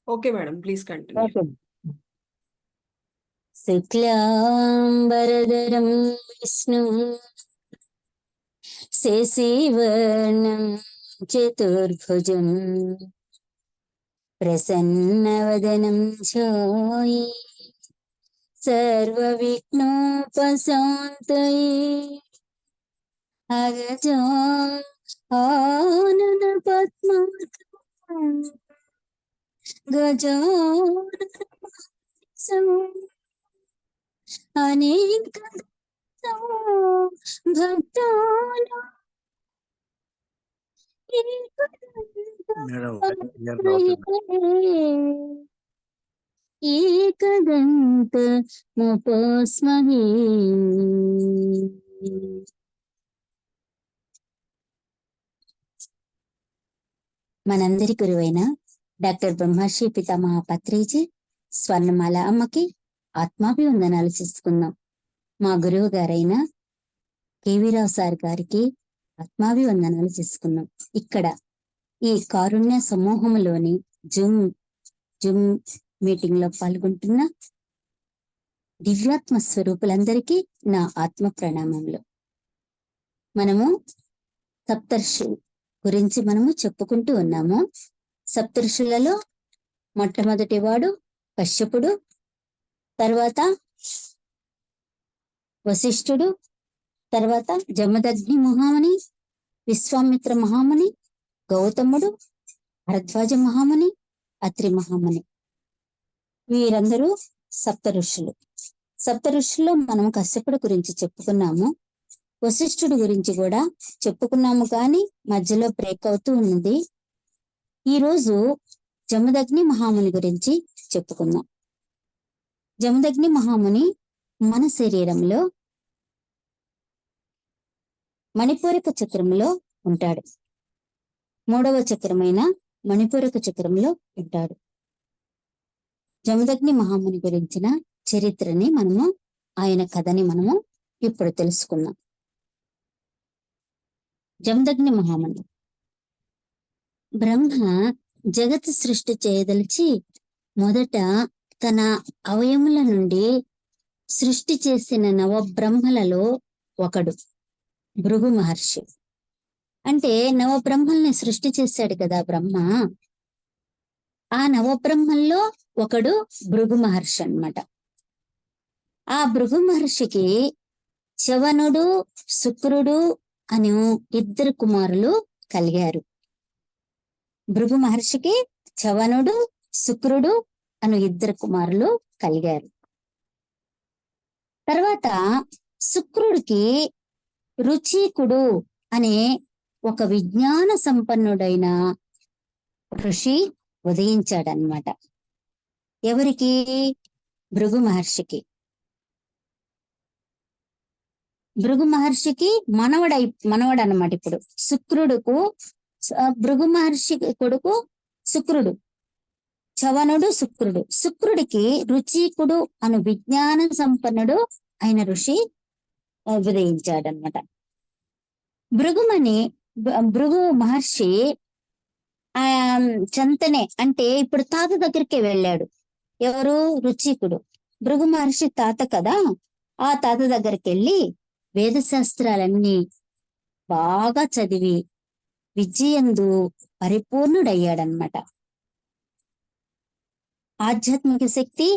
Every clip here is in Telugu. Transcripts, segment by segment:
Okay madam, please continue. Okay. శుక్లాంబరధరం విష్ణు శశివర్ణం చతుర్భుజం ప్రసన్నవదనం ఛాయి సర్వవిఘ్నోపశాంతయే అగజా ఆనన పద్మార్కం గజానన అనేక భక్తాల మేడం క్లియర్ గా అవుతుంది. ఏకదంత ముపస్మహే. మనందరి గురువైన డాక్టర్ బ్రహ్మర్షి పితామహ పత్రిజీ స్వర్ణమాల అమ్మకి ఆత్మాభివందనాలు చేసుకుందాం. మా గురువు గారైన కేవీరావు సార్ గారికి ఆత్మాభివందనాలు చేసుకుందాం. ఇక్కడ ఈ కారుణ్య సమూహంలోని జూమ్ మీటింగ్ లో పాల్గొంటున్న దివ్యాత్మ స్వరూపులందరికీ నా ఆత్మ ప్రణామములు. మనము సప్తర్షి గురించి మనము చెప్పుకుంటూ ఉన్నాము. సప్తర్షులలో మొట్టమొదటి వాడు కశ్యపుడు, తర్వాత వశిష్ఠుడు, తర్వాత జమదగ్ని మహాముని, విశ్వామిత్ర మహాముని, గౌతముడు, భరద్వాజ మహాముని, అత్రి మహాముని. వీరందరూ సప్త ఋషులు. సప్త ఋషుల్లో మనం కశ్యపుడు గురించి చెప్పుకున్నాము, వశిష్ఠుడి గురించి కూడా చెప్పుకున్నాము, కానీ మధ్యలో బ్రేక్ అవుతూ ఉన్నది. ఈరోజు జమదగ్ని మహాముని గురించి చెప్పుకుందాం. జమదగ్ని మహాముని మన శరీరంలో మణిపూరక చక్రంలో ఉంటాడు. 3వ చక్రమైన మణిపూరక చక్రంలో ఉంటాడు. జమదగ్ని మహాముని గురించిన చరిత్రని మనము, ఆయన కథని మనము ఇప్పుడు తెలుసుకుందాం. జమదగ్ని మహాముని బ్రహ్మ జగత్ సృష్టి చేయదలిచి మొదట తన అవయముల నుండి సృష్టి చేసిన నవబ్రహ్మలలో ఒకడు భృగు మహర్షి. అంటే నవబ్రహ్మల్ని సృష్టి చేశాడు కదా బ్రహ్మ. ఆ నవబ్రహ్మల్లో ఒకడు భృగు మహర్షి అన్నమాట. ఆ భృగు మహర్షికి చవనుడు, శుక్రుడు అను 2 కుమారులు కలిగారు. భృగు మహర్షికి చవనుడు, శుక్రుడు అను 2 కుమారులు కలిగారు. తర్వాత శుక్రుడికి రుచికుడు అనే ఒక విజ్ఞాన సంపన్నుడైన ఋషి ఉదయించాడనమాట. ఎవరికి? భృగు మహర్షికి. భృగు మహర్షికి మనవడు అన్నమాట. ఇప్పుడు శుక్రుడుకు భృగు మహర్షి కొడుకు శుక్రుడు, చవనుడు శుక్రుడు. శుక్రుడికి రుచికుడు అను విజ్ఞాన సంపన్నుడు అయిన ఋషి ఉదయించాడనమాట. భృగు మహర్షి ఆ చెంతనే, అంటే ఇప్పుడు తాత దగ్గరికి వెళ్ళాడు. ఎవరు? రుచికుడు. భృగు మహర్షి తాత కదా. ఆ తాత దగ్గరికి వెళ్ళి వేదశాస్త్రాలన్నీ బాగా చదివి విద్యయందు పరిపూర్ణుడయ్యాడనమాట. ఆధ్యాత్మిక శక్తి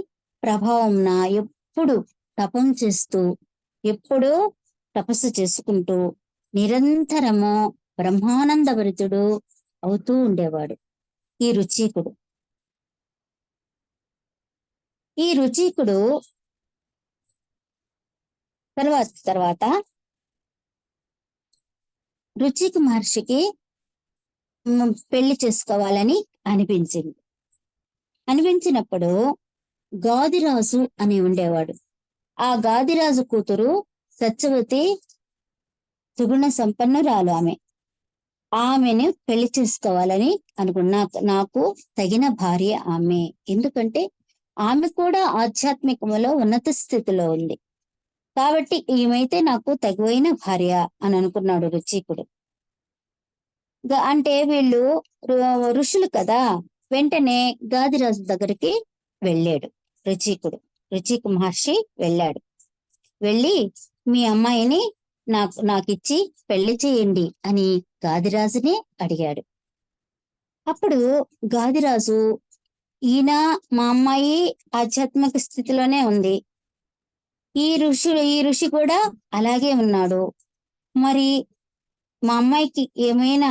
ప్రభావంన ఎప్పుడు తపం చేస్తూ, ఎప్పుడూ తపస్సు చేసుకుంటూ నిరంతరము బ్రహ్మానందభరితుడు అవుతూ ఉండేవాడు ఈ రుచికుడు. ఈ రుచికుడు తర్వాత రుచిక మహర్షికి పెళ్లి చేసుకోవాలని అనిపించినప్పుడు గాదిరాజు అని ఉండేవాడు. ఆ గాదిరాజు కూతురు సత్యవతి సుగుణ సంపన్నురాలు. ఆమెను పెళ్లి చేసుకోవాలని అనుకున్నా. నాకు తగిన భార్య ఆమె, ఎందుకంటే ఆమె కూడా ఆధ్యాత్మికములో ఉన్నత స్థితిలో ఉంది కాబట్టి ఈమెతే నాకు తగువైన భార్య అని అనుకున్నాడు రుచికుడు. అంటే వీళ్ళు ఋషులు కదా, వెంటనే గాదిరాజు దగ్గరికి వెళ్ళాడు రుచిక మహర్షి వెళ్ళాడు. వెళ్ళి మీ అమ్మాయిని నాకిచ్చి పెళ్లి చేయండి అని గాదిరాజుని అడిగాడు. అప్పుడు గాదిరాజు, ఈయన మా అమ్మాయి ఆధ్యాత్మిక స్థితిలోనే ఉంది, ఈ ఋషి కూడా అలాగే ఉన్నాడు, మరి మా అమ్మాయికి ఏమైనా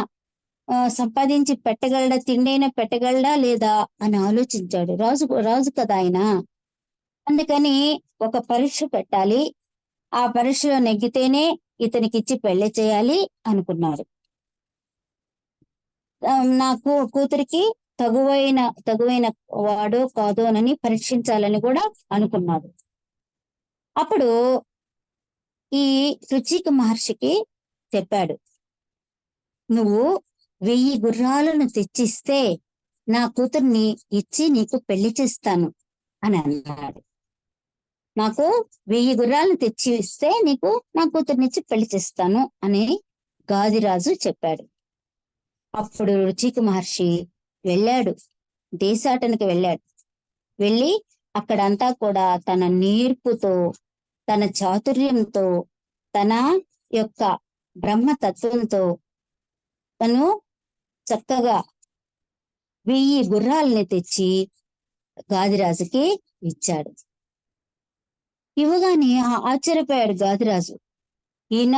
సంపాదించి పెట్టగలడా, తిండైనా పెట్టగలడా లేదా అని ఆలోచించాడు. రాజు కదా ఆయన. అందుకని ఒక పరీక్ష పెట్టాలి, ఆ పరీక్షలో నెగ్గితేనే ఇతనికిచ్చి పెళ్లి చేయాలి అనుకున్నాడు. నాకు కూతురికి తగువైన వాడో కాదో అని పరీక్షించాలని కూడా అనుకున్నాడు. అప్పుడు ఈ రుచిక మహర్షికి చెప్పాడు, నువ్వు 1000 గుర్రాలను తెచ్చిస్తే నా కూతుర్ని ఇచ్చి నీకు పెళ్లి చేస్తాను అని అన్నాడు. నాకు 1000 గుర్రాలను తెచ్చి ఇస్తే నీకు నా కూతుర్నిచ్చి పెళ్లి చేస్తాను అని గాదిరాజు చెప్పాడు. అప్పుడు రుచిక మహర్షి వెళ్ళాడు, దేశాటనకి వెళ్ళాడు. వెళ్ళి అక్కడంతా కూడా తన నేర్పుతో, తన చాతుర్యంతో, తన యొక్క బ్రహ్మతత్వంతో తను చక్కగా 1000 గుర్రాలని తెచ్చి గాదిరాజుకి ఇచ్చాడు. ఇవ్వగానే ఆశ్చర్యపోయాడు గాదిరాజు. ఈయన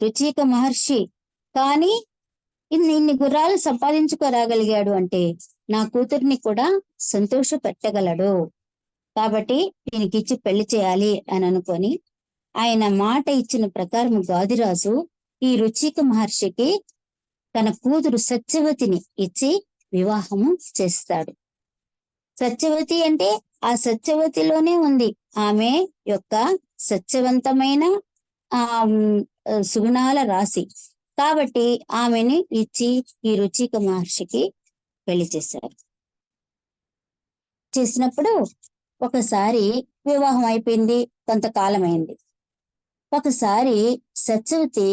రుచిక మహర్షి కానీ ఇన్ని గుర్రాలు సంపాదించుకోరాగలిగాడు అంటే నా కూతుర్ని కూడా సంతోష పెట్టగలడు, కాబట్టి దీనికిచ్చి పెళ్లి చేయాలి అని అనుకొని ఆయన మాట ఇచ్చిన ప్రకారం గాదిరాజు ఈ రుచిక మహర్షికి తన కూతురు సత్యవతిని ఇచ్చి వివాహము చేస్తాడు. సత్యవతి అంటే ఆ సత్యవతిలోనే ఉంది ఆమె యొక్క సత్యవంతమైన సుగుణాల రాశి. కాబట్టి ఆమెని ఇచ్చి ఈ రుచిక మహర్షికి పెళ్లి చేశారు. చేసినప్పుడు ఒకసారి వివాహం అయిపోయింది, కొంతకాలం అయింది. ఒకసారి సత్యవతి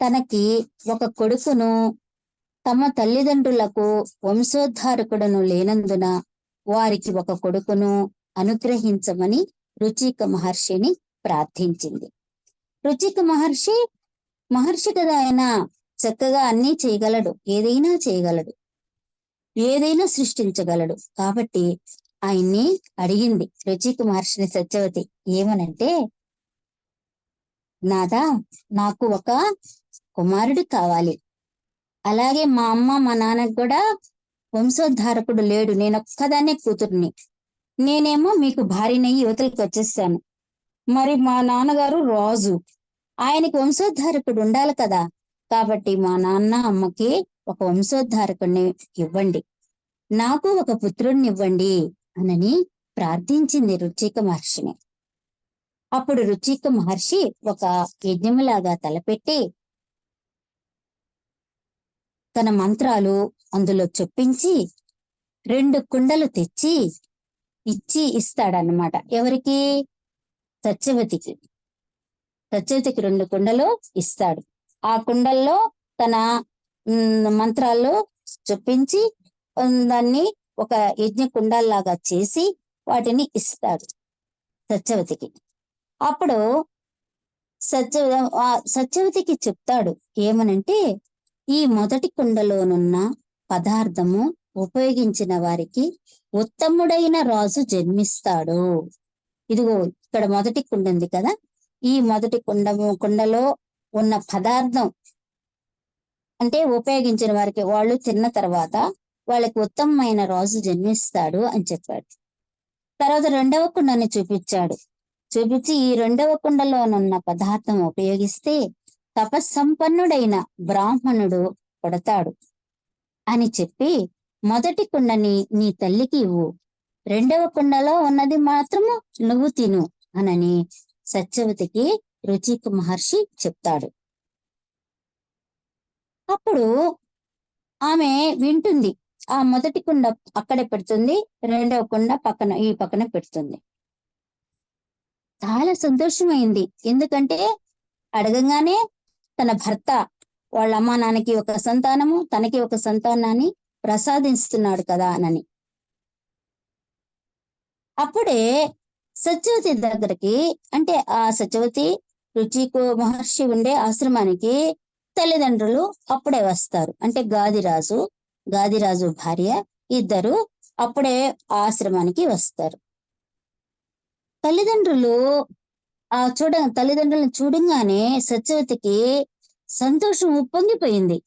తనకి ఒక కొడుకును, తమ తల్లిదండ్రులకు వంశోద్ధారకుడును లేనందున వారికి ఒక కొడుకును అనుగ్రహించమని రుచిక మహర్షిని ప్రార్థించింది. రుచిక మహర్షి కదా, ఆయన చక్కగా అన్నీ చేయగలడు, ఏదైనా చేయగలడు, ఏదైనా సృష్టించగలడు. కాబట్టి ఆయన్ని అడిగింది రుచిక మహర్షిని సత్యవతి. ఏమనంటే, నాదా, నాకు ఒక కుమారుడు కావాలి, అలాగే మా అమ్మ మా నాన్నకు కూడా వంశోద్ధారకుడు లేడు, నేను ఒక్కదాన్నే కూతుర్ని, నేనేమో మీకు భార్యనయ్యి యువతలకు వచ్చేసాను. మరి మా నాన్నగారు రాజు, ఆయనకి వంశోద్ధారకుడు ఉండాలి కదా, కాబట్టి మా నాన్న అమ్మకి ఒక వంశోద్ధారకుడిని ఇవ్వండి, నాకు ఒక పుత్రుడిని ఇవ్వండి అనని ప్రార్థించింది రుచిక మహర్షిని. అప్పుడు రుచిక మహర్షి ఒక యజ్ఞములాగా తలపెట్టి తన మంత్రాలు అందులో చొప్పించి 2 కుండలు తెచ్చి ఇస్తాడన్నమాట. ఎవరికి? సత్యవతికి 2 కుండలు ఇస్తాడు. ఆ కుండల్లో తన మంత్రాల్లో చొప్పించి దాన్ని ఒక యజ్ఞ కుండాల్లాగా చేసి వాటిని ఇస్తాడు సత్యవతికి. అప్పుడు సత్యవతికి చెప్తాడు ఏమనంటే, ఈ మొదటి కుండలోనున్న పదార్థము ఉపయోగించిన వారికి ఉత్తముడైన రాజు జన్మిస్తాడు. ఇదిగో ఇక్కడ మొదటి కుండ ఉంది కదా, ఈ మొదటి కుండలో ఉన్న పదార్థం అంటే ఉపయోగించిన వారికి, వాళ్ళు తిన్న తర్వాత వాళ్ళకి ఉత్తమమైన రాజు జన్మిస్తాడు అని చెప్పాడు. తర్వాత 2వ కుండని చూపించి ఈ 2వ కుండలోనున్న పదార్థం ఉపయోగిస్తే తపస్సంపన్నుడైన బ్రాహ్మణుడు పుడతాడు అని చెప్పి, మొదటి కుండని నీ తల్లికి ఇవ్వు, 2వ కుండలో ఉన్నది మాత్రము నువ్వు తిను అనని సత్యవతికి రుచిక మహర్షి చెప్తాడు. అప్పుడు ఆమె వింటుంది, ఆ మొదటి కుండ అక్కడే పెడుతుంది, 2వ కుండ ఈ పక్కన పెడుతుంది. చాలా సంతోషమైంది. ఎందుకంటే అడగంగానే తన భర్త వాళ్ళ అమ్మ నాన్నకి ఒక సంతానము, తనకి ఒక సంతానాన్ని ప్రసాదిస్తున్నాడు కదా అని. అప్పుడే సత్యవతి దగ్గరికి, అంటే ఆ సత్యవతి రుచికు మహర్షి ఉండే ఆశ్రమానికి తల్లిదండ్రులు అప్పుడే వస్తారు. అంటే గాదిరాజు భార్య ఇద్దరు అప్పుడే ఆశ్రమానికి వస్తారు. తల్లిదండ్రులను చూడంగానే సత్యవతికి సంతోషం ఉప్పొంగిపోయింది.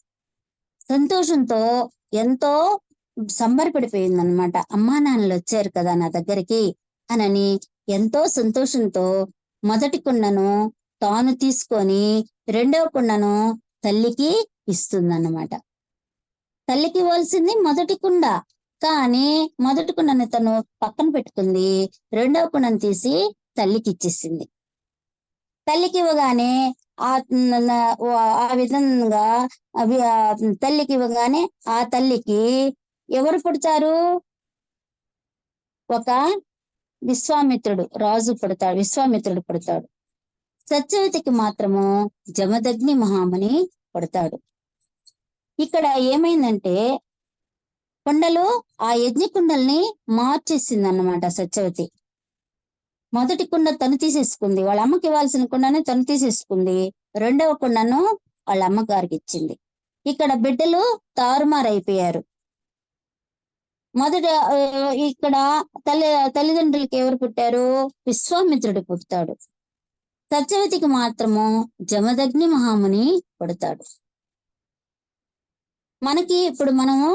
సంతోషంతో ఎంతో సంబరపడిపోయింది అనమాట. అమ్మా నాన్నలు వచ్చారు కదా నా దగ్గరికి అనని ఎంతో సంతోషంతో మొదటి కుండను తాను తీసుకొని రెండవ కుండను తల్లికి ఇస్తుందన్నమాట. తల్లికి ఇవ్వాల్సింది మొదటి కుండ, కానీ మొదటి కుండని తను పక్కన పెట్టుకుంది, రెండవ కుండను తీసి తల్లికి ఇచ్చేసింది. తల్లికి ఇవ్వగానే ఆ విధంగా తల్లికి ఇవ్వగానే ఆ తల్లికి ఎవరు పుడతారు? ఒక విశ్వామిత్రుడు పుడతాడు. సత్యవతికి మాత్రము జమదగ్ని మహాముని పుడతాడు. ఇక్కడ ఏమైందంటే ఆ యజ్ఞ కుండల్ని మార్చేసింది అన్నమాట సత్యవతి. మొదటి కుండ తను తీసేసుకుంది, వాళ్ళ అమ్మకి ఇవ్వాల్సిన కుండని తను తీసేసుకుంది, రెండవ కుండను వాళ్ళ అమ్మగారికి ఇచ్చింది. ఇక్కడ బిడ్డలు తారుమారైపోయారు. ఇక్కడ తల్లిదండ్రులకి ఎవరు పుట్టారు? విశ్వామిత్రుడు పుడతాడు. సత్యవతికి మాత్రము జమదగ్ని మహాముని పుడతాడు. మనకి ఇప్పుడు మనము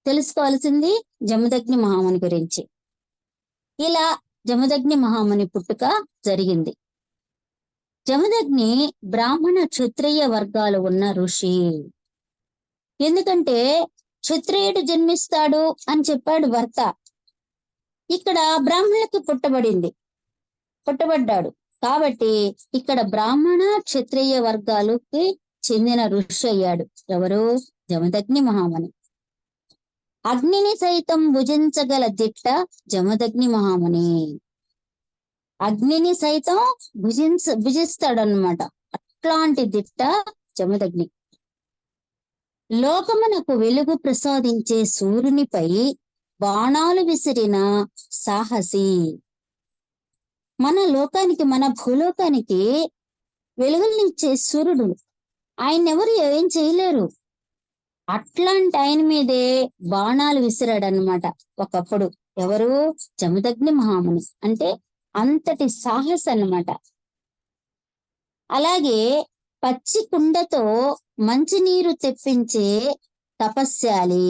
తెలుసుకోవాల్సింది జమదగ్ని మహాముని గురించి. ఇలా జమదగ్ని మహాముని పుట్టుక జరిగింది. జమదగ్ని బ్రాహ్మణ క్షత్రియ వర్గాలు ఉన్న ఋషి. ఎందుకంటే క్షత్రియుడు జన్మిస్తాడు అని చెప్పాడు భర్త. ఇక్కడ బ్రాహ్మణులకు పుట్టబడ్డాడు కాబట్టి ఇక్కడ బ్రాహ్మణ క్షత్రియ వర్గాలకి చెందిన ఋషి అయ్యాడు. ఎవరు? జమదగ్ని మహాముని. అగ్నిని సైతం భుజించగల దిట్ట జమదగ్ని మహాముని. అగ్నిని సైతం భుజిస్తాడన్నమాట. అట్లాంటి దిట్ట జమదగ్ని. లోకమునకు వెలుగు ప్రసాదించే సూర్యునిపై బాణాలు విసిరిన సాహసి. మన భూలోకానికి వెలుగునిచ్చే సూర్యుడు, ఆయన ఎవరు ఏం చేయలేరు. అట్లాంటి ఆయన మీదే బాణాలు విసిరాడనమాట ఒకప్పుడు. ఎవరు? జమదగ్ని మహాముని. అంటే అంతటి సాహస అన్నమాట. అలాగే పచ్చి కుండతో మంచినీరు తెప్పించే తపస్యాలి.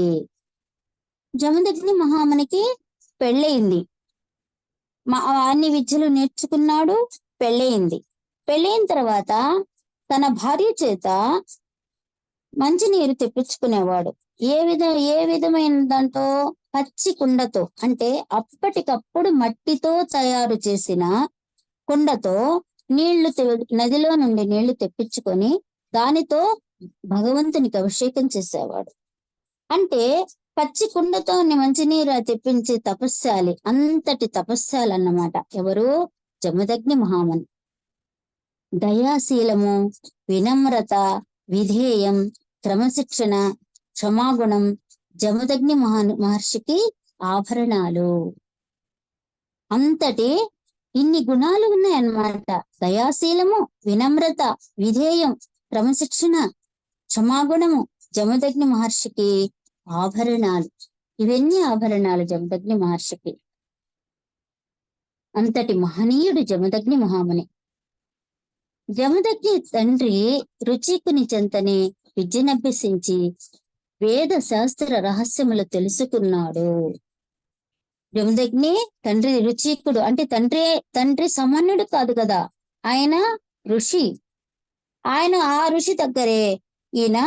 జమదగ్ని మహామునికి పెళ్ళయింది, అన్ని విద్యలు నేర్చుకున్నాడు, పెళ్ళయింది. పెళ్ళైన తర్వాత తన భార్య చేత మంచినీరు తెప్పించుకునేవాడు. ఏ విధమైన దాంతో? పచ్చి కుండతో, అంటే అప్పటికప్పుడు మట్టితో తయారు చేసిన కుండతో నదిలో నుండి నీళ్లు తెప్పించుకొని దానితో భగవంతునికి అభిషేకం చేసేవాడు. అంటే పచ్చి కుండతో మంచినీరు తెప్పించే తపస్యాలి. అంతటి తపస్యాలు అన్నమాట. ఎవరు? జమదగ్ని మహాముని. దయాశీలము, వినమ్రత, విధేయం, క్రమశిక్షణ, క్షమాగుణం జమదగ్ని మహర్షికి ఆభరణాలు. అంతటి ఇన్ని గుణాలు ఉన్నాయన్నమాట. దయాశీలము, వినమ్రత, విధేయం, క్రమశిక్షణ, క్షమాగుణము జమదగ్ని మహర్షికి ఆభరణాలు. ఇవన్నీ ఆభరణాలు జమదగ్ని మహర్షికి. అంతటి మహనీయుడు జమదగ్ని మహాముని. జమదగ్ని తండ్రి రుచికుని చెంతనే విద్యనభ్యసించి వేద శాస్త్ర రహస్యములు తెలుసుకున్నాడు. జమదగ్ని తండ్రి రుచికుడు, అంటే తండ్రి సామాన్యుడు కాదు కదా, ఆయన ఋషి. ఆ ఋషి దగ్గరే ఈయన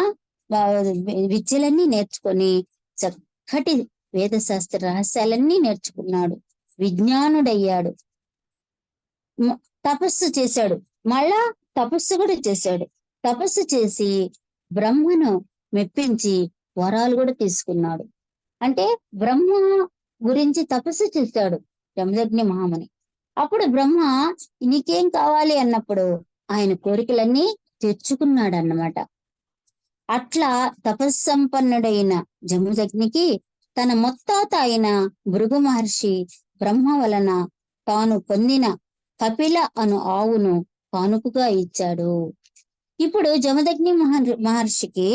విద్యలన్నీ నేర్చుకొని చక్కటి వేదశాస్త్ర రహస్యాలన్నీ నేర్చుకున్నాడు. విజ్ఞానుడయ్యాడు. తపస్సు చేశాడు, మళ్ళా తపస్సు కూడా చేశాడు. తపస్సు చేసి బ్రహ్మను మెప్పించి వరాలు కూడా తీసుకున్నాడు. అంటే బ్రహ్మ గురించి తపస్సు చేశాడు జమదగ్ని మహాముని. అప్పుడు బ్రహ్మ నీకేం కావాలి అన్నప్పుడు ఆయన కోరికలన్నీ తెచ్చుకున్నాడు అన్నమాట. అట్లా తపస్సంపన్నుడైన జమదగ్నికి తన ముత్తాత అయిన భృగు మహర్షి బ్రహ్మ వలన తాను పొందిన కపిల అను ఆవును కానుకగా ఇచ్చాడు. ఇప్పుడు జమదగ్ని మహర్షికి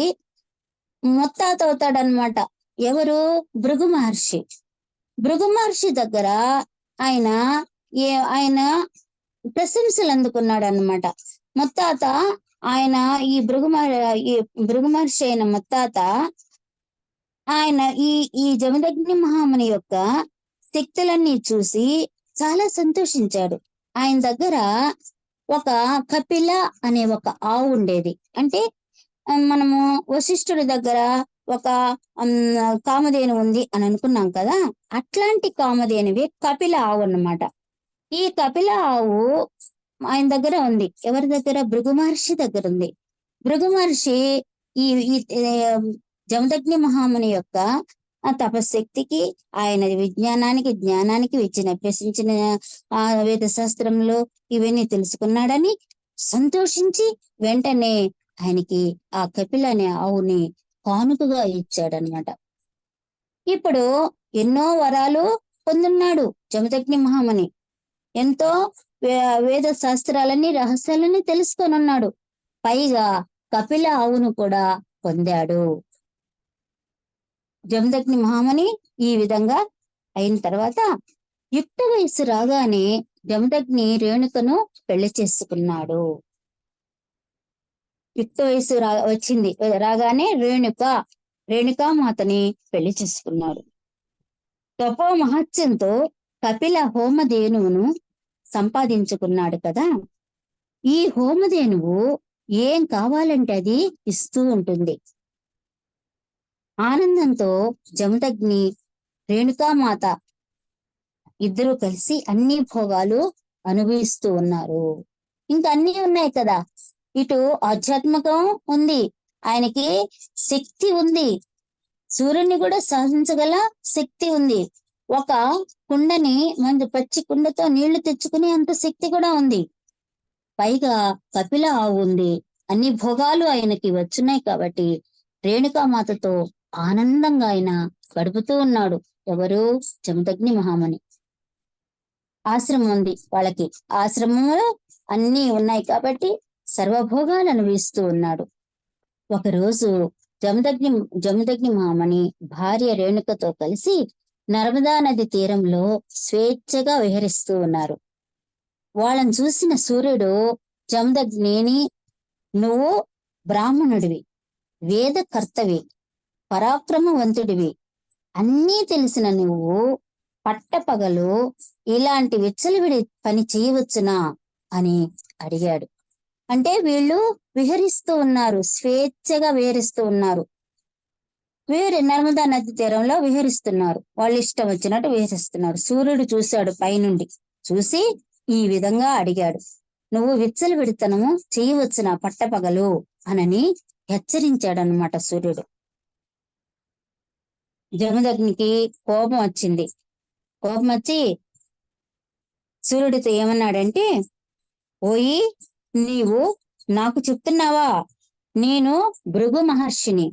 ముత్తాత అవుతాడనమాట. ఎవరు? భృగు మహర్షి. భృగు మహర్షి దగ్గర ఆయన ఆయన ప్రశంసలు అందుకున్నాడు అన్నమాట. ముత్తాత ఆయన ఈ భృగు మహర్షి అయిన ముత్తాత ఆయన ఈ జమదగ్ని మహాముని యొక్క శక్తులన్నీ చూసి చాలా సంతోషించాడు. ఆయన దగ్గర ఒక కపిల అనే ఒక ఆవు ఉండేది. అంటే మనము వశిష్ఠుడి దగ్గర ఒక కామధేను ఉంది అని అనుకున్నాం కదా, అట్లాంటి కామధేనువి కపిల ఆవు అన్నమాట. ఈ కపిల ఆవు ఆయన దగ్గర ఉంది. ఎవరి దగ్గర? భృగు మహర్షి దగ్గర ఉంది. భృగు మహర్షి ఈ జమదగ్ని మహాముని యొక్క ఆ తపశక్తికి, ఆయన విజ్ఞానానికి జ్ఞానానికి అభ్యసించిన ఆ వేద శాస్త్రంలో ఇవన్నీ తెలుసుకున్నాడని సంతోషించి వెంటనే ఆయనకి ఆ కపిల అనే ఆవుని కానుకగా ఇచ్చాడనమాట. ఇప్పుడు ఎన్నో వరాలు పొందున్నాడు జమదగ్ని మహాముని. ఎంతో వేద శాస్త్రాలని రహస్యాలని తెలుసుకొని ఉన్నాడు. పైగా కపిల ఆవును కూడా పొందాడు. జమదగ్ని మహాముని ఈ విధంగా అయిన తర్వాత యుక్త వయసు రాగానే జమదగ్ని రేణుకను పెళ్లి చేసుకున్నాడు. యుక్త వయసు వచ్చింది రాగానే రేణుకామాతని పెళ్లి చేసుకున్నాడు. తపో మహత్యంతో కపిల హోమధేనువును సంపాదించుకున్నాడు కదా. ఈ హోమధేనువు ఏం కావాలంటే అది ఇస్తూ ఉంటుంది. ఆనందంతో జమదగ్ని రేణుకామాత ఇద్దరు కలిసి అన్ని భోగాలు అనుభవిస్తూ ఉన్నారు. ఇంకా అన్ని ఉన్నాయి కదా. ఇటు ఆధ్యాత్మికం ఉంది, ఆయనకి శక్తి ఉంది, సూర్యుని కూడా సాధించగల శక్తి ఉంది. ఒక కుండని పచ్చి కుండతో నీళ్లు తెచ్చుకునే అంత శక్తి కూడా ఉంది. పైగా కపిల ఆవు ఉంది. అన్ని భోగాలు ఆయనకి వచ్చున్నాయి కాబట్టి రేణుకామాతతో ఆనందంగా ఆయన గడుపుతూ ఉన్నాడు. ఎవరు? జమదగ్ని మహాముని. ఆశ్రమం ఉంది వాళ్ళకి. ఆశ్రమంలో అన్ని ఉన్నాయి కాబట్టి సర్వభోగాలు అనుభవిస్తూ ఉన్నాడు. ఒకరోజు జమదగ్ని మహాముని భార్య రేణుకతో కలిసి నర్మదా నది తీరంలో స్వేచ్ఛగా విహరిస్తూ ఉన్నారు. వాళ్ళని చూసిన సూర్యుడు, జమదగ్ని, నువ్వు బ్రాహ్మణుడివి, వేదకర్తవి, పరాక్రమవంతుడివి, అన్నీ తెలిసిన నువ్వు పట్టపగలు ఇలాంటి విచ్చలవిడి పని చేయవచ్చునా అని అడిగాడు. అంటే వీళ్ళు విహరిస్తూ ఉన్నారు, స్వేచ్ఛగా విహరిస్తూ ఉన్నారు. నర్మదా నది తీరంలో విహరిస్తున్నారు. వాళ్ళు ఇష్టం వచ్చినట్టు విహరిస్తున్నారు. సూర్యుడు చూశాడు పైనుండి. చూసి ఈ విధంగా అడిగాడు, నువ్వు విచ్చలవిడితనము చేయవచ్చునా పట్టపగలు అనని హెచ్చరించాడనమాట సూర్యుడు. జమదగ్నికి కోపం వచ్చింది. కోపం వచ్చి సూర్యుడితో ఏమన్నాడంటే, ఓయి, నీవు నాకు చెప్తున్నావా? నేను భృగు మహర్షిని,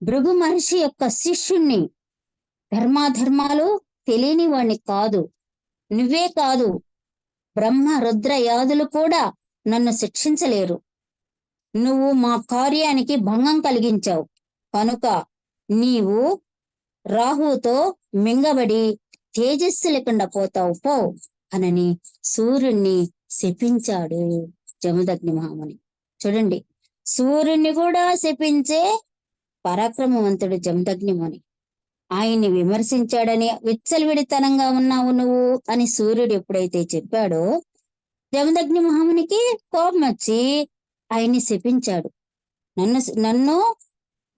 భృగు మహర్షి యొక్క శిష్యుణ్ణి, ధర్మాధర్మాలు తెలియని వాణ్ణి కాదు. నువ్వే కాదు, బ్రహ్మ రుద్ర యాదులు కూడా నన్ను శిక్షించలేరు. నువ్వు మా కార్యానికి భంగం కలిగించావు కనుక నీవు రాహుతో మింగబడి తేజస్సు లేకుండా పోతావు పో అనని సూర్యుణ్ణి శపించాడు జమదగ్ని మహాముని. చూడండి, సూర్యుణ్ణి కూడా శపించే పరాక్రమవంతుడు జమదగ్ని ముని. ఆయన్ని విమర్శించాడని, విచ్చలవిడితనంగా ఉన్నావు నువ్వు అని సూర్యుడు ఎప్పుడైతే చెప్పాడో జమదగ్ని మహామునికి కోపం వచ్చి ఆయన్ని శపించాడు. నన్ను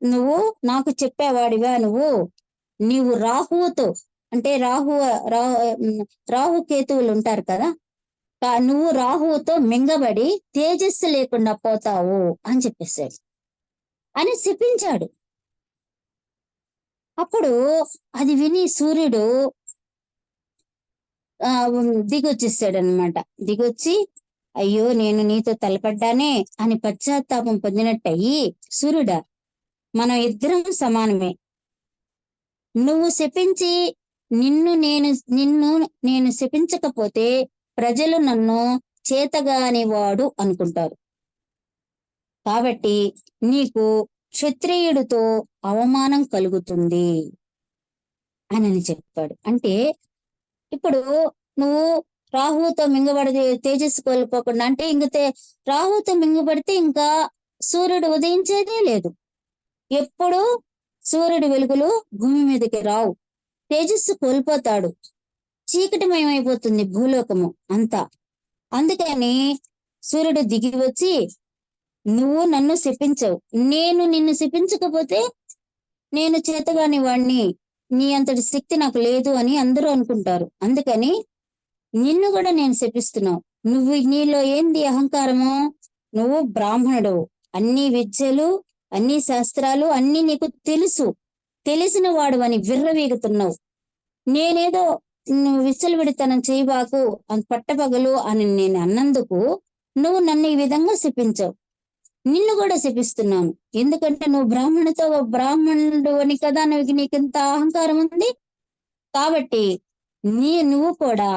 నువ్వు నాకు చెప్పేవాడివా? నీవు రాహువుతో, అంటే రాహు కేతువులు ఉంటారు కదా, నువ్వు రాహువుతో మింగబడి తేజస్సు లేకుండా పోతావు అని చెప్పేశాడు అని శపించాడు. అప్పుడు అది విని సూర్యుడు దిగొచ్చేసాడు అనమాట. దిగొచ్చి, అయ్యో నేను నీతో తలపడ్డానే అని పశ్చాత్తాపం పొందినట్టయి, సూర్యుడా మనం ఇద్దరం సమానమే. నువ్వు శపించి నిన్ను నేను శపించకపోతే ప్రజలు నన్ను చేతగాని వాడు అనుకుంటారు. కాబట్టి నీకు క్షత్రియుడితో అవమానం కలుగుతుంది అని చెప్పాడు. అంటే ఇప్పుడు నువ్వు రాహుతో మింగబడి తేజస్సు కోల్పోకుండా, అంటే రాహుతో మింగబడితే ఇంకా సూర్యుడు ఉదయించేదే లేదు. ఎప్పుడు సూర్యుడి వెలుగులు భూమి మీదకి రావు, తేజస్సు కోల్పోతాడు, చీకటిమయమైపోతుంది భూలోకము అంతా. అందుకని సూర్యుడు దిగి వచ్చి, నువ్వు నన్ను శపించవు, నేను నిన్ను శపించకపోతే నేను చేతగాని వాణ్ణి, నీ అంతటి శక్తి నాకు లేదు అని అందరూ అనుకుంటారు. అందుకని నిన్ను కూడా నేను శపిస్తున్నావు. నీలో ఏంది అహంకారము? నువ్వు బ్రాహ్మణుడు, అన్ని విద్యలు, అన్ని శాస్త్రాలు అన్ని నీకు తెలుసు, తెలిసిన వాడు అని విర్రవీగుతున్నావు. నేనేదో నువ్వు విచ్చలవిడితనం చేయబాకు అని పట్టపగలు అని నేను అన్నందుకు నువ్వు నన్ను ఈ విధంగా శపించావు. నిన్ను కూడా శపిస్తున్నాను, ఎందుకంటే నువ్వు బ్రాహ్మణుడు అని కదా నీకు ఇంత అహంకారం ఉంది. కాబట్టి నువ్వు కూడా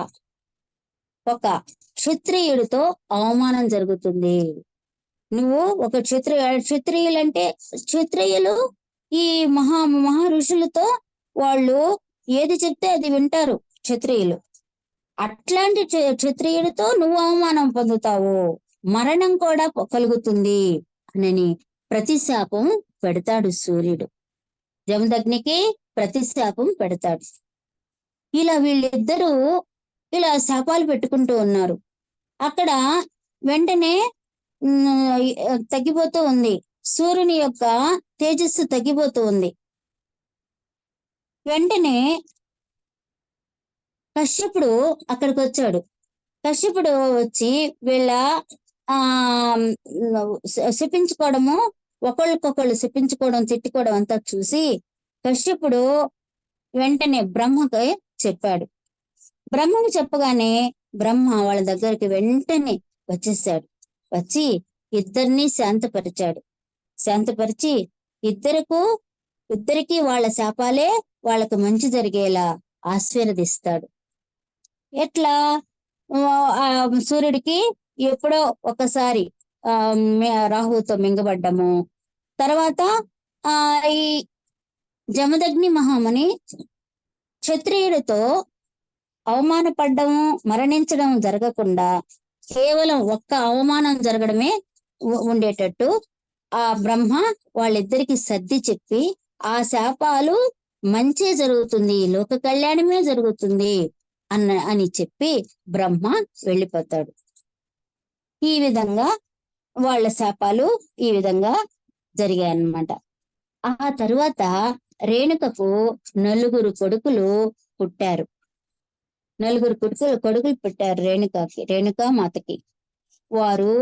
ఒక క్షత్రియుడితో అవమానం జరుగుతుంది. నువ్వు ఒక క్షత్రియులంటే క్షత్రియులు ఈ మహా ఋషులతో వాళ్ళు ఏది చెప్తే అది వింటారు క్షత్రియులు. అట్లాంటి క్షత్రియుడితో నువ్వు అవమానం పొందుతావు, మరణం కూడా కలుగుతుంది అని ప్రతిశాపం పెడతాడు సూర్యుడు. జమదగ్నికి ప్రతిశాపం పెడతాడు. ఇలా వీళ్ళిద్దరూ ఇలా శాపాలు పెట్టుకుంటూ ఉన్నారు. అక్కడ వెంటనే తగ్గిపోతూ ఉంది, సూర్యుని యొక్క తేజస్సు తగ్గిపోతూ ఉంది. వెంటనే కశ్యపుడు అక్కడికి వచ్చాడు. కశ్యపుడు వచ్చి వీళ్ళ శపించుకోవడము, ఒకళ్ళకొకళ్ళు శపించుకోవడం, తిట్టుకోవడం అంతా చూసి కశ్యపుడు వెంటనే బ్రహ్మకి చెప్పాడు. బ్రహ్మకు చెప్పగానే బ్రహ్మ వాళ్ళ దగ్గరికి వెంటనే వచ్చేసాడు. వచ్చి ఇద్దరిని శాంతపరిచి ఇద్దరికి వాళ్ళ శాపాలే వాళ్ళకు మంచి జరిగేలా ఆశీర్వదిస్తాడు. ఎట్లా? సూర్యుడికి ఎప్పుడో ఒకసారి రాహుతో మింగబడ్డము, తర్వాత ఈ జమదగ్ని మహాముని క్షత్రియుడితో అవమానపడ్డము, మరణించడం జరగకుండా కేవలం ఒక్క అవమానం జరగడమే ఉండేటట్టు ఆ బ్రహ్మ వాళ్ళిద్దరికి సర్ది చెప్పి, ఆ శాపాలు మంచే జరుగుతుంది, లోక కళ్యాణమే జరుగుతుంది అని చెప్పి బ్రహ్మ వెళ్ళిపోతాడు. ఈ విధంగా వాళ్ళ శాపాలు ఈ విధంగా జరిగాయన్నమాట. ఆ తరువాత రేణుకకు 9 కొడుకులు పుట్టారు. 9 కొడుకులు పుట్టారు రేణుకా మాతకి. వారు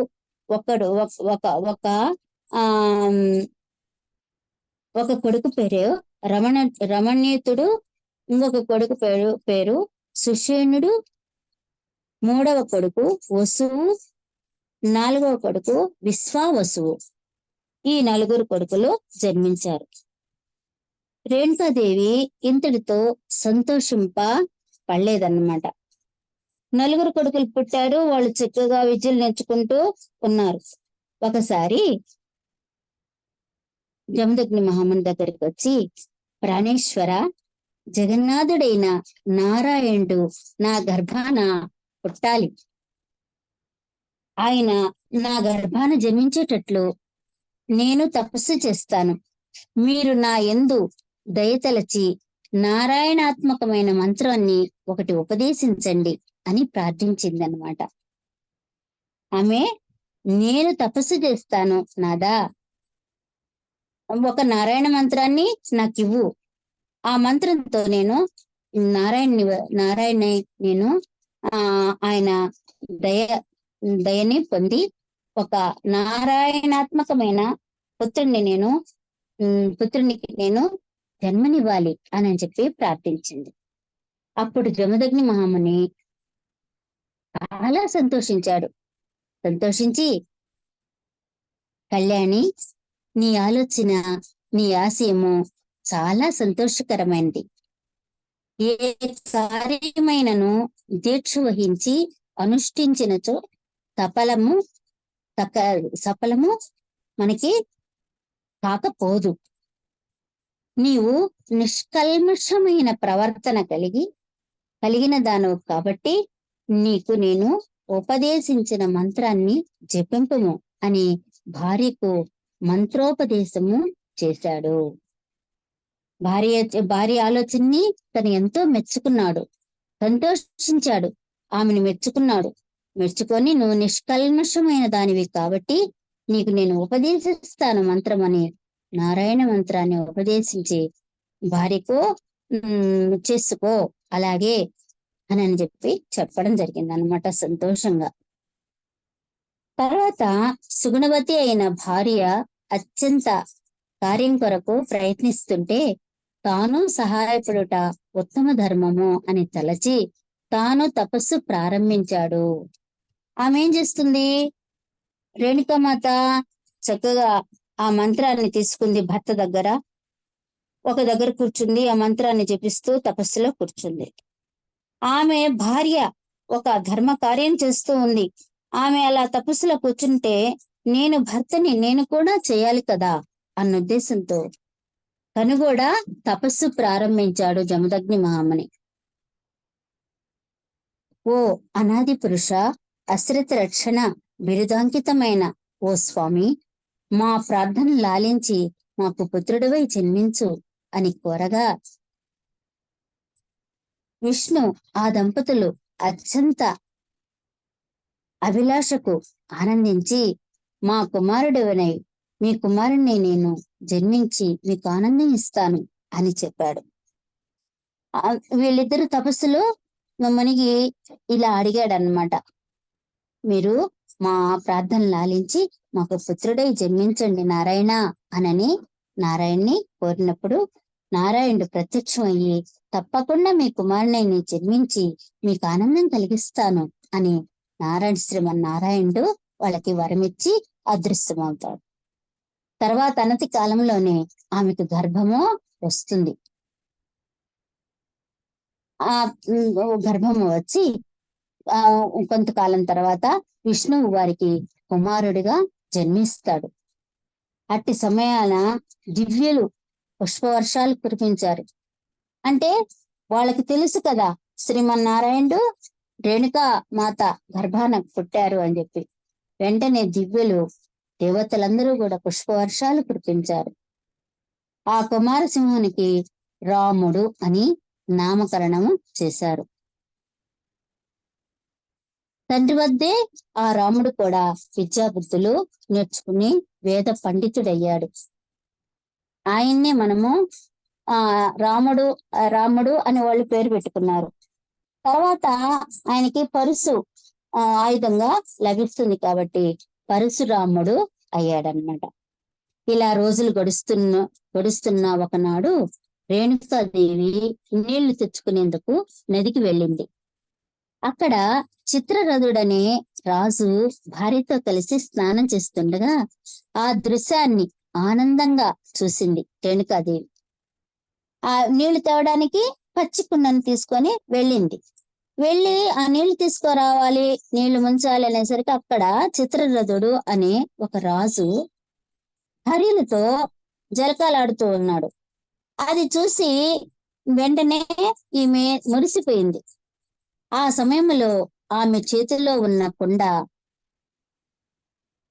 ఒక కొడుకు పేరు రమణీతుడు, ఇంకొక కొడుకు పేరు సుషేణుడు, 3వ కొడుకు వసువు, 4వ కొడుకు విశ్వావసువు. ఈ 9 కొడుకులు జన్మించారు. రేణుకాదేవి ఇంతటితో సంతోషింప పడలేదన్నమాట. 9 కొడుకులు పుట్టారు, వాళ్ళు చక్కగా విద్యలు నేర్చుకుంటూ ఉన్నారు. ఒకసారి జమదగ్ని మహాముని దగ్గరికి వచ్చి, ప్రాణేశ్వర, జగన్నాథుడైన నారాయణుడు నా గర్భాన పుట్టాలి, ఆయన నా గర్భాన జన్మించేటట్లు నేను తపస్సు చేస్తాను, మీరు నా యందు దయతలచి నారాయణాత్మకమైన మంత్రాన్ని ఒకటి ఉపదేశించండి అని ప్రార్థించిందనమాట. ఆమె, నేను తపస్సు చేస్తాను నాదా, ఒక నారాయణ మంత్రాన్ని నాకు ఇవ్వు, ఆ మంత్రంతో నేను నారాయణని నేను ఆయన దయని పొంది ఒక నారాయణాత్మకమైన పుత్రునికి నేను జన్మనివ్వాలి అని చెప్పి ప్రార్థించింది. అప్పుడు జమదగ్ని మహాముని చాలా సంతోషించి, కళ్యాణి, నీ ఆలోచన నీ ఆశయము చాలా సంతోషకరమైనది. ఏ కార్యమైనను దీక్ష వహించి అనుష్ఠించినచో సఫలము సఫలము మనకి కాకపోదు. నీవు నిష్కల్మషమైన ప్రవర్తన కలిగిన దానవు కాబట్టి నీకు నేను ఉపదేశించిన మంత్రాన్ని జపింపుము అని భార్యకు మంత్రోపదేశము చేశాడు. భార్య ఆలోచనని తను ఎంతో మెచ్చుకున్నాడు, సంతోషించాడు, ఆమెను మెచ్చుకొని నువ్వు నిష్కల్మషమైన దానివి కాబట్టి నీకు నేను ఉపదేశిస్తాను మంత్రం అని నారాయణ మంత్రాన్ని ఉపదేశించి భార్యకు చేసుకో అలాగే అని చెప్పడం జరిగింది అన్నమాట సంతోషంగా. తర్వాత సుగుణవతి అయిన భార్య అత్యంత కార్యం కొరకు ప్రయత్నిస్తుంటే తాను సహాయపడుట ఉత్తమ ధర్మము అని తలచి తాను తపస్సు ప్రారంభించాడు. ఆమె ఏం చేస్తుంది? రేణుకామాత చక్కగా ఆ మంత్రాన్ని తీసుకుంది, భర్త దగ్గర ఒక దగ్గర కూర్చుంది, ఆ మంత్రాన్ని జపిస్తూ తపస్సులో కూర్చుంది. ఆమె భార్య ఒక ధర్మ కార్యం చేస్తూ ఉంది. ఆమె అలా తపస్సులో కూర్చుంటే నేను భర్తని నేను కూడా చేయాలి కదా అన్న ఉద్దేశంతో తను కూడా తపస్సు ప్రారంభించాడు జమదగ్ని మహాముని. ఓ అనాది పురుష, అశ్రిత రక్షణ బిరుదాంకితమైన ఓ స్వామి, మా ప్రార్థన లాలించి మాకు పుత్రుడివై జన్మించు అని కోరగా విష్ణు ఆ దంపతులు అత్యంత అభిలాషకు ఆనందించి మా కుమారుడివనై మీ కుమారుణ్ణి నేను జన్మించి మీకు ఆనందం ఇస్తాను అని చెప్పాడు. వీళ్ళిద్దరు తపస్సులో మమ్మనికి ఇలా అడిగాడనమాట, మీరు మా ప్రార్థన లాలించి మాకు పుత్రుడై జన్మించండి నారాయణ అనని నారాయణ్ణి కోరినప్పుడు నారాయణుడు ప్రత్యక్షం అయ్యి తప్పకుండా మీ కుమారుని జన్మించి మీకు ఆనందం కలిగిస్తాను అని శ్రీమన్నారాయణుడు వాళ్ళకి వరమిచ్చి అదృశ్యమవుతాడు. తర్వాత అనతి కాలంలోనే ఆమెకు గర్భము వస్తుంది. ఆ గర్భము వచ్చి కొంతకాలం తర్వాత విష్ణువు వారికి కుమారుడిగా జన్మిస్తాడు. అట్టి సమయాన దివ్యులు పుష్పవర్షాలు కురిపించారు. అంటే వాళ్ళకి తెలుసు కదా శ్రీమన్నారాయణుడు రేణుకా మాత గర్భాన పుట్టారు అని చెప్పి. వెంటనే దివ్యులు దేవతలందరూ కూడా పుష్పవర్షాలు కురిపించారు. ఆ కుమారసింహునికి రాముడు అని నామకరణము చేశారు. తండ్రి వద్దే ఆ రాముడు కూడా విద్యాబుద్ధులు నేర్చుకుని వేద పండితుడయ్యాడు. ఆయన్నే మనము రాముడు అని వాళ్ళు పేరు పెట్టుకున్నారు. తర్వాత ఆయనకి పరుసు ఆయుధంగా లభిస్తుంది కాబట్టి పరశురాముడు అయ్యాడనమాట. ఇలా రోజులు గడుస్తున్న ఒకనాడు రేణుకాదేవి నీళ్లు తెచ్చుకునేందుకు నదికి వెళ్ళింది. అక్కడ చిత్రరథుడనే రాజు భార్యతో కలిసి స్నానం చేస్తుండగా ఆ దృశ్యాన్ని ఆనందంగా చూసింది రేణుకాదేవి. ఆ నీళ్లు తేవడానికి పచ్చి కుండను తీసుకొని వెళ్ళింది. వెళ్ళి ఆ నీళ్లు తీసుకురావాలి, నీళ్లు ముంచాలి అనేసరికి అక్కడ చిత్రరథుడు అనే ఒక రాజు భార్యలతో జలకాలాడుతూ ఉన్నాడు. అది చూసి వెంటనే ఈమె మురిసిపోయింది. ఆ సమయంలో ఆమె చేతిలో ఉన్న కుండ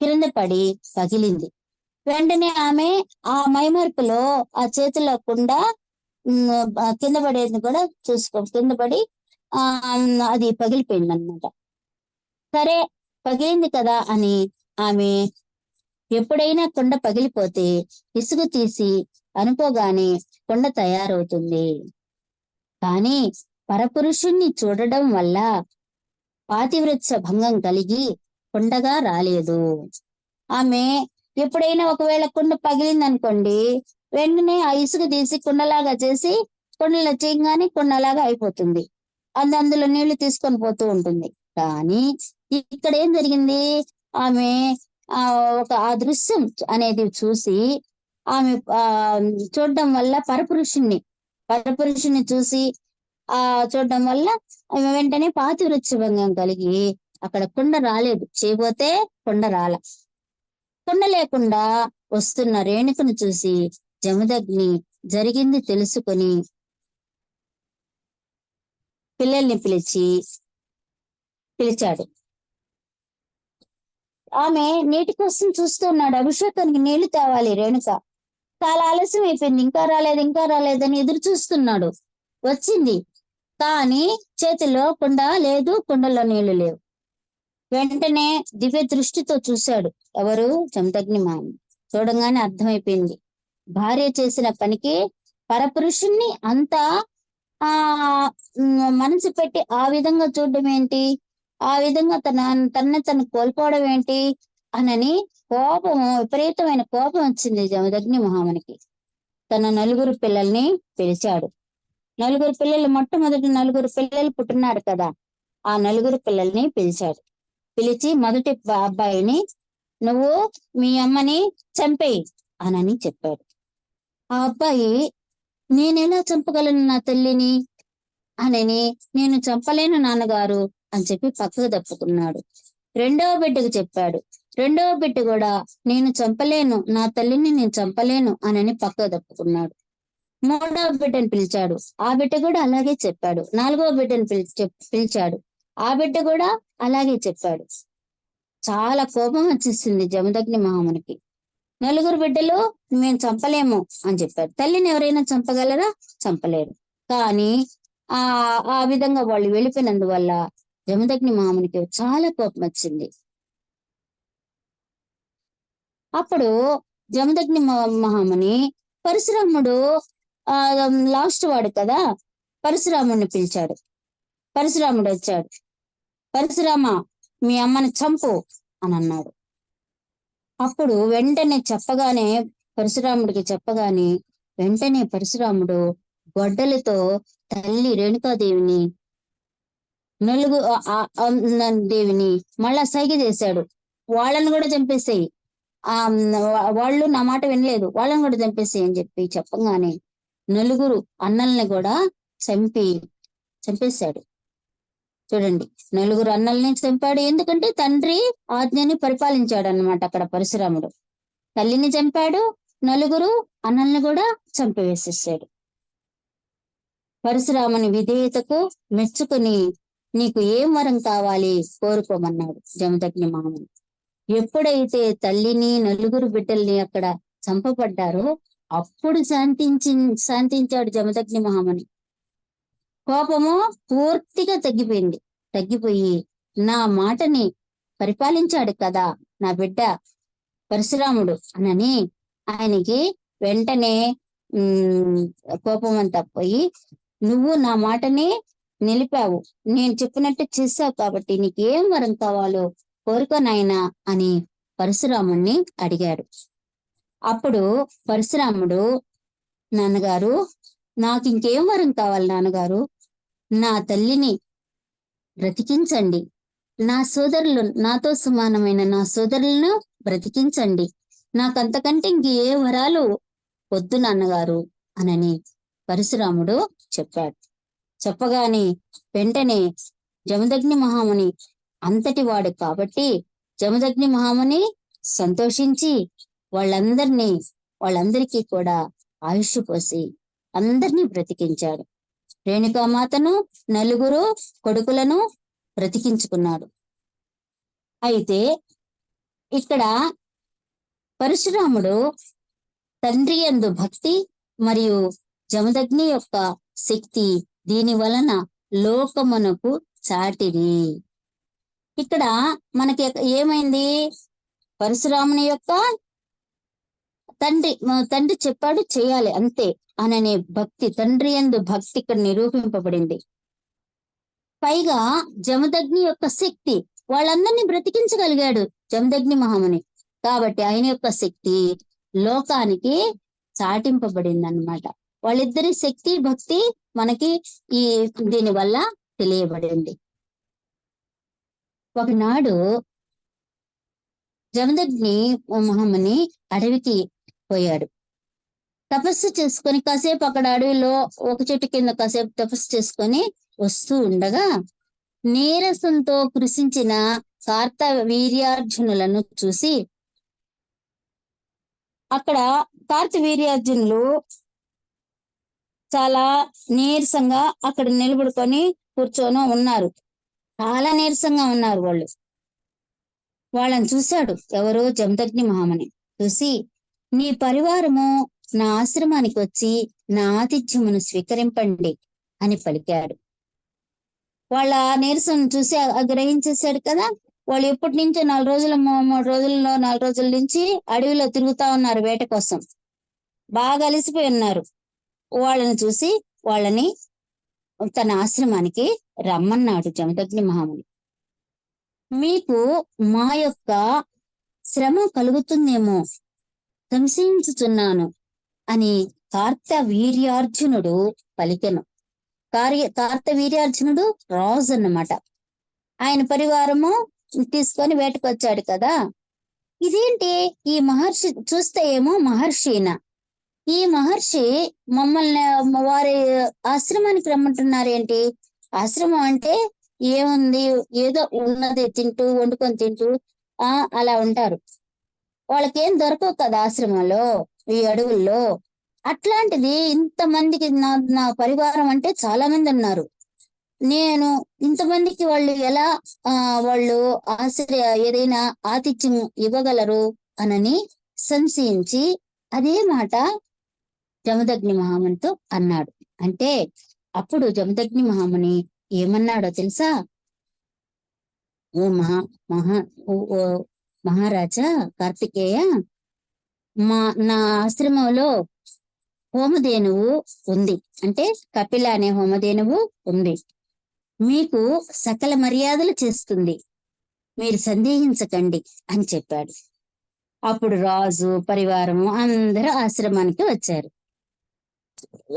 కింద పడి పగిలింది. వెంటనే ఆమె ఆ మైమర్పులో ఆ చేతిలో కుండ కింద పడేది కూడా కింద పడి అది పగిలిపోయింది అనమాట. సరే పగిలింది కదా అని ఆమె ఎప్పుడైనా కుండ పగిలిపోతే ఇసుగు తీసి అనుకోగానే కుండ తయారవుతుంది. కానీ పరపురుషుణ్ణి చూడడం వల్ల పాతివ్రత్య భంగం కలిగి కుండగా రాలేదు. ఆమె ఎప్పుడైనా ఒకవేళ కుండ పగిలింది అనుకోండి, వెంటనే ఆ ఇసుగు తీసి కుండలాగా చేసి కుండలో చేయగానే కుండలాగా అయిపోతుంది. అందులో నీళ్లు తీసుకొని పోతూ ఉంటుంది. కానీ ఇక్కడ ఏం జరిగింది, ఆమె ఆ దృశ్యం అనేది చూసి ఆమె చూడడం వల్ల పరపురుషుణ్ణి చూసి చూడడం వల్ల ఆమె వెంటనే పాతివృత్యభంగం కలిగి అక్కడ కుండ రాలేదు. చేయబోతే కుండ రాల. కుండ లేకుండా వస్తున్న రేణుకను చూసి జమదగ్ని జరిగింది తెలుసుకొని పిల్లల్ని పిలిచాడు. ఆమె నీటి కోసం చూస్తున్నాడు. అభిషేకానికి నీళ్లు తేవాలి రేణుక. చాలా ఆలస్యం అయిపోయింది. ఇంకా రాలేదని ఎదురు చూస్తున్నాడు. వచ్చింది, కానీ చేతిలో కుండ లేదు, కుండలో నీళ్లు లేవు. వెంటనే దివ్య దృష్టితో చూశాడు. ఎవరు? జమదగ్ని మామ. చూడంగానే అర్థమైపోయింది, భార్య చేసిన పనికి పరపురుషుణ్ణి అంతా మనసు పెట్టి ఆ విధంగా చూడడం ఏంటి, ఆ విధంగా తను కోల్పోవడం ఏంటి అనని విపరీతమైన కోపం వచ్చింది జమదగ్ని మహామునికి. తన నలుగురు పిల్లల్ని పిలిచాడు. మొట్టమొదటి నలుగురు పిల్లలు పుట్టినాడు కదా, ఆ నలుగురు పిల్లల్ని పిలిచాడు. పిలిచి మొదటి అబ్బాయిని నువ్వు మీ అమ్మని చంపేయి అనని చెప్పాడు. ఆ అబ్బాయి నేనెలా చంపగలను నా తల్లిని అనని, నేను చంపలేను నాన్నగారు అని చెప్పి పక్కకు తప్పుకున్నాడు. రెండవ బిడ్డకు చెప్పాడు. రెండవ బిడ్డ కూడా నేను చంపలేను, నా తల్లిని నేను చంపలేను అనని పక్కకు తప్పుకున్నాడు. మూడవ బిడ్డను పిలిచాడు. ఆ బిడ్డ కూడా అలాగే చెప్పాడు. నాలుగవ బిడ్డను పిలిచాడు. ఆ బిడ్డ కూడా అలాగే చెప్పాడు. చాలా కోపం వచ్చేసింది జమదగ్ని మహామునికి. నలుగురు బిడ్డలు మేము చంపలేము అని చెప్పారు. తల్లిని ఎవరైనా చంపగలరా? చంపలేరు. కానీ ఆ విధంగా వాళ్ళు వెళ్ళిపోయినందువల్ల జమదగ్ని మహామునికి చాలా కోపం వచ్చింది. అప్పుడు జమదగ్ని మహాముని పరశురాముడు లాస్ట్ వాడు కదా, పరశురాముడిని పిలిచాడు. పరశురాముడు వచ్చాడు. పరశురామ, మీ అమ్మని చంపు అని అన్నాడు. అప్పుడు వెంటనే పరశురాముడికి చెప్పగానే వెంటనే పరశురాముడు గొడ్డలితో తల్లి రేణుకాదేవిని దేవిని మళ్ళా సైగ చేశాడు. వాళ్ళని కూడా చంపేసేయి, వాళ్ళు నా మాట వినలేదు, వాళ్ళని కూడా చంపేసేయి అని చెప్పగానే నలుగురు అన్నల్ని కూడా చంపేశాడు. చూడండి, నలుగురు అన్నల్ని చంపాడు. ఎందుకంటే తండ్రి ఆజ్ఞని పరిపాలించాడు అన్నమాట. అక్కడ పరశురాముడు తల్లిని చంపాడు, నలుగురు అన్నల్ని కూడా చంపివేసేసాడు. పరశురాముని విధేయతకు మెచ్చుకుని నీకు ఏం వరం కావాలి కోరుకోమన్నాడు జమదగ్ని మహాముని. ఎప్పుడైతే తల్లిని నలుగురు బిడ్డల్ని అక్కడ చంపబడ్డారో అప్పుడు శాంతించాడు జమదగ్ని మహాముని. కోపము పూర్తిగా తగ్గిపోయి నా మాటని పరిపాలించాడు కదా నా బిడ్డ పరశురాముడు అనని ఆయనకి వెంటనే కోపం అంతా పోయి, నువ్వు నా మాటని నిలిపావు, నేను చెప్పినట్టు చేశావు కాబట్టి నీకేం వరం కావాలో కోరుకో నాయనా అని పరశురాముణ్ణి అడిగాడు. అప్పుడు పరశురాముడు, నాన్నగారు నాకు ఇంకేం వరం కావాలి నాన్నగారు, నా తల్లిని బ్రతికించండి, నాతో సమానమైన నా సోదరులను బ్రతికించండి, నాకంతకంటే ఇంకే వరాలు వద్దు నాన్నగారు అనని పరశురాముడు చెప్పాడు. చెప్పగానే వెంటనే జమదగ్ని మహాముని అంతటి వాడు కాబట్టి జమదగ్ని మహాముని సంతోషించి వాళ్ళందరికీ కూడా ఆయుష్ పోసి అందరినీ బ్రతికించాడు. రేణుకామాతను నలుగురు కొడుకులను బ్రతికించుకున్నాడు. అయితే ఇక్కడ పరశురాముడు తండ్రి యందు భక్తి మరియు జమదగ్ని యొక్క శక్తి దీని వలన లోకమునకు చాటిది. ఇక్కడ మనకి ఏమైంది, పరశురాముని యొక్క తండ్రి చెప్పాడు చేయాలి అంతే అననే భక్తి, తండ్రి యందు భక్తి ఇక్కడ నిరూపింపబడింది. పైగా జమదగ్ని యొక్క శక్తి, వాళ్ళందరినీ బ్రతికించగలిగాడు జమదగ్ని మహాముని. కాబట్టి ఆయన యొక్క శక్తి లోకానికి చాటింపబడింది అన్నమాట. వాళ్ళిద్దరి శక్తి భక్తి మనకి దీని వల్ల తెలియబడింది. ఒకనాడు జమదగ్ని మహాముని అడవికి పోయాడు. తపస్సు చేసుకొని కాసేపు అక్కడ అడవిలో ఒక చెట్టు కింద కాసేపు తపస్సు చేసుకొని వస్తూ ఉండగా నీరసంతో కృషించిన కార్త వీర్యార్జునులను చూసి, అక్కడ కార్త వీర్యార్జునులు చాలా నీరసంగా అక్కడ నిలబడుకొని కూర్చొని ఉన్నారు. చాలా నీరసంగా ఉన్నారు వాళ్ళు. వాళ్ళని చూశాడు ఎవరో జమదగ్ని మహాముని. చూసి, నీ పరివారము నా ఆశ్రమానికి వచ్చి నా ఆతిథ్యమును స్వీకరింపండి అని పలికాడు. వాళ్ళ నీరసం చూసి గ్రహించేశాడు కదా. వాళ్ళు ఎప్పటి నుంచో 4 రోజుల 3 రోజుల్లో 4 రోజుల నుంచి అడవిలో తిరుగుతా ఉన్నారు వేట కోసం. బాగా అలసిపోయి ఉన్నారు. వాళ్ళని చూసి వాళ్ళని తన ఆశ్రమానికి రమ్మన్నాడు జమదగ్ని మహాముని. మీకు మా యొక్క శ్రమ కలుగుతుందేమో సంశయించుచున్నాను అని కార్త వీర్యార్జునుడు పలికెను. కార్త వీర్యార్జునుడు రాజు అన్నమాట. ఆయన పరివారము తీసుకొని వేటకు వచ్చాడు కదా. ఇదేంటి ఈ మహర్షి చూస్తే ఏమో మహర్షినా, ఈ మహర్షి మమ్మల్ని వారి ఆశ్రమానికి రమ్మంటున్నారేంటి? ఆశ్రమం అంటే ఏముంది, ఏదో ఉన్నది తింటూ వండుకొని తింటూ అలా ఉంటారు. వాళ్ళకేం దొరకవు కదా ఆశ్రమంలో, ఈ అడవుల్లో. అట్లాంటిది ఇంతమందికి నా పరివారం అంటే చాలా మంది ఉన్నారు. నేను ఇంతమందికి వాళ్ళు ఎలా వాళ్ళు ఏదైనా ఆతిథ్యం ఇవ్వగలరు అనని సంశయించి అదే మాట జమదగ్ని మహామునితో అన్నాడు. అంటే అప్పుడు జమదగ్ని మహాముని ఏమన్నాడో తెలుసా? ఓ మహారాజా కార్తికేయ, నా ఆశ్రమంలో హోమధేనువు ఉంది, అంటే కపిల అనే హోమధేనువు ఉంది. మీకు సకల మర్యాదలు చేస్తుంది, మీరు సందేహించకండి అని చెప్పాడు. అప్పుడు రాజు పరివారము అందరూ ఆశ్రమానికి వచ్చారు.